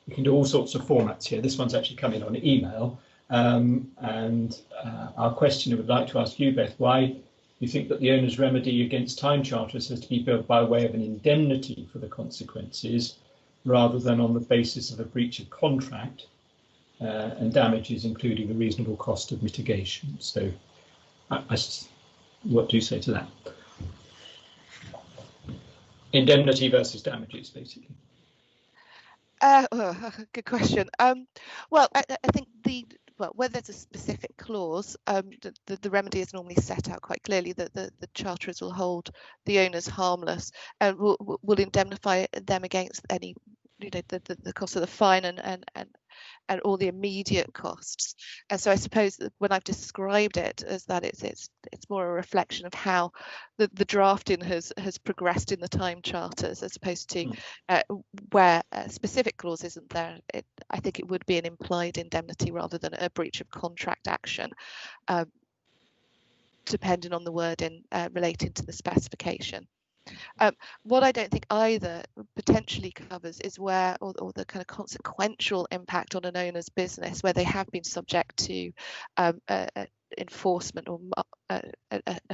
C: you can do all sorts of formats here. This one's actually come in on email. Our questioner would like to ask you, Beth, why you think that the owner's remedy against time charters has to be built by way of an indemnity for the consequences rather than on the basis of a breach of contract and damages, including a reasonable cost of mitigation. So what do you say to that? Indemnity versus damages, basically.
F: Good question. Well, I think well, where there's a specific clause, the remedy is normally set out quite clearly that the charterers will hold the owners harmless and will indemnify them against any, the cost of the fine and all the immediate costs. And so I suppose that when I've described it as that, it's more a reflection of how the drafting has progressed in the time charters, as opposed to where a specific clause isn't there. I think it would be an implied indemnity rather than a breach of contract action, depending on the wording relating to the specification. What I don't think either potentially covers is where, or the kind of consequential impact on an owner's business, where they have been subject to enforcement or a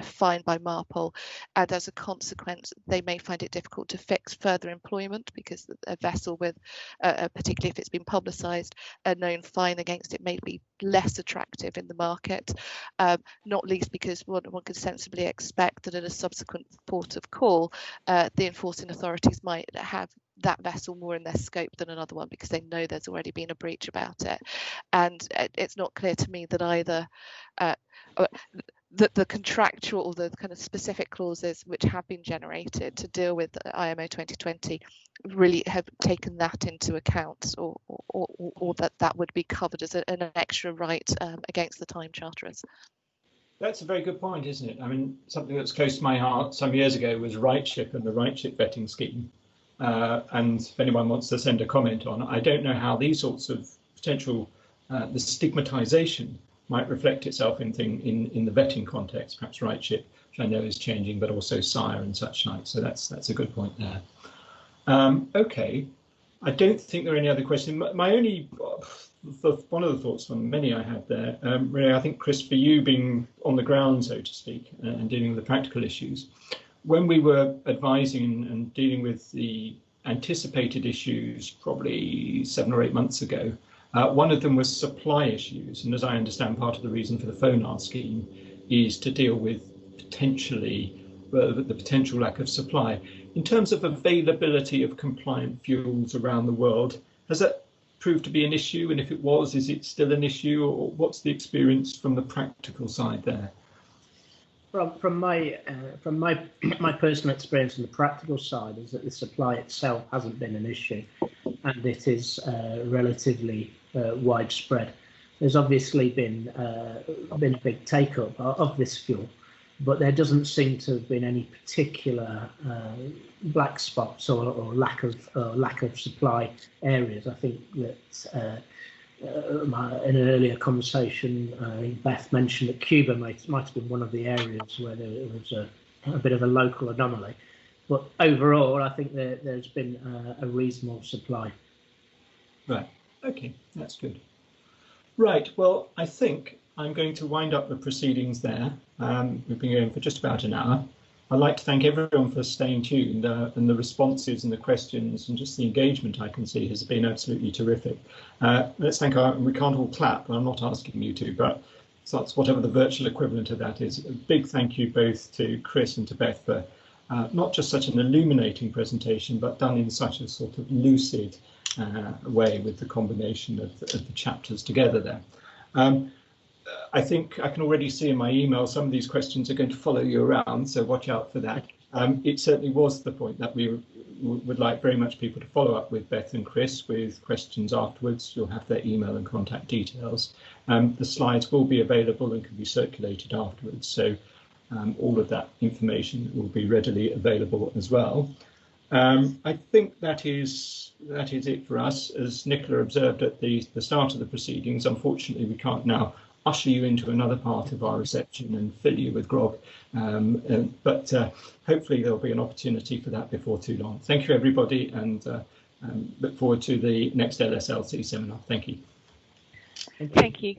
F: fine by Marpol, and as a consequence they may find it difficult to fix further employment because a vessel with, particularly if it's been publicised, a known fine against it may be less attractive in the market, not least because one could sensibly expect that at a subsequent port of call the enforcing authorities might have that vessel more in their scope than another one because they know there's already been a breach about it. And it's not clear to me that either the contractual or the kind of specific clauses which have been generated to deal with IMO 2020 really have taken that into account, or that would be covered as an extra right against the time charterers.
C: That's a very good point, isn't it? I mean, something that's close to my heart some years ago was RightShip and the RightShip vetting scheme. And if anyone wants to send a comment on, I don't know how these sorts of potential, the stigmatisation might reflect itself in the vetting context, perhaps RightShip, which I know is changing, but also SIRE and such like. So that's a good point there. OK, I don't think there are any other questions. My only, one of the thoughts from many I had there, really, I think, Chris, for you being on the ground, so to speak, and dealing with the practical issues, when we were advising and dealing with the anticipated issues probably 7 or 8 months ago, one of them was supply issues. And as I understand, part of the reason for the FONAR scheme is to deal with potentially the potential lack of supply. In terms of availability of compliant fuels around the world, has that proved to be an issue? And if it was, is it still an issue? Or what's the experience from the practical side there?
B: From my personal experience on the practical side is that the supply itself hasn't been an issue, and it is relatively widespread. There's obviously been a big take-up of this fuel, but there doesn't seem to have been any particular black spots or lack of supply areas. I think that in an earlier conversation, Beth mentioned that Cuba might have been one of the areas where there was a bit of a local anomaly. But overall, I think there's been a reasonable supply.
C: Right. OK, that's good. Right. Well, I think I'm going to wind up the proceedings there. We've been going for just about an hour. I'd like to thank everyone for staying tuned, and the responses and the questions and just the engagement I can see has been absolutely terrific. Let's thank we can't all clap, I'm not asking you to, but that's whatever the virtual equivalent of that is. A big thank you both to Chris and to Beth for not just such an illuminating presentation, but done in such a sort of lucid way with the combination of the chapters together there. I think I can already see in my email some of these questions are going to follow you around, so watch out for that. It certainly was the point that we would like very much people to follow up with Beth and Chris with questions afterwards. You'll have their email and contact details. The slides will be available and can be circulated afterwards, so all of that information will be readily available as well. I think that is it for us. As Nicola observed at the start of the proceedings, unfortunately we can't now usher you into another part of our reception and fill you with grog, but hopefully there'll be an opportunity for that before too long. Thank you everybody, and look forward to the next LSLC seminar. Thank you.
F: Thank you.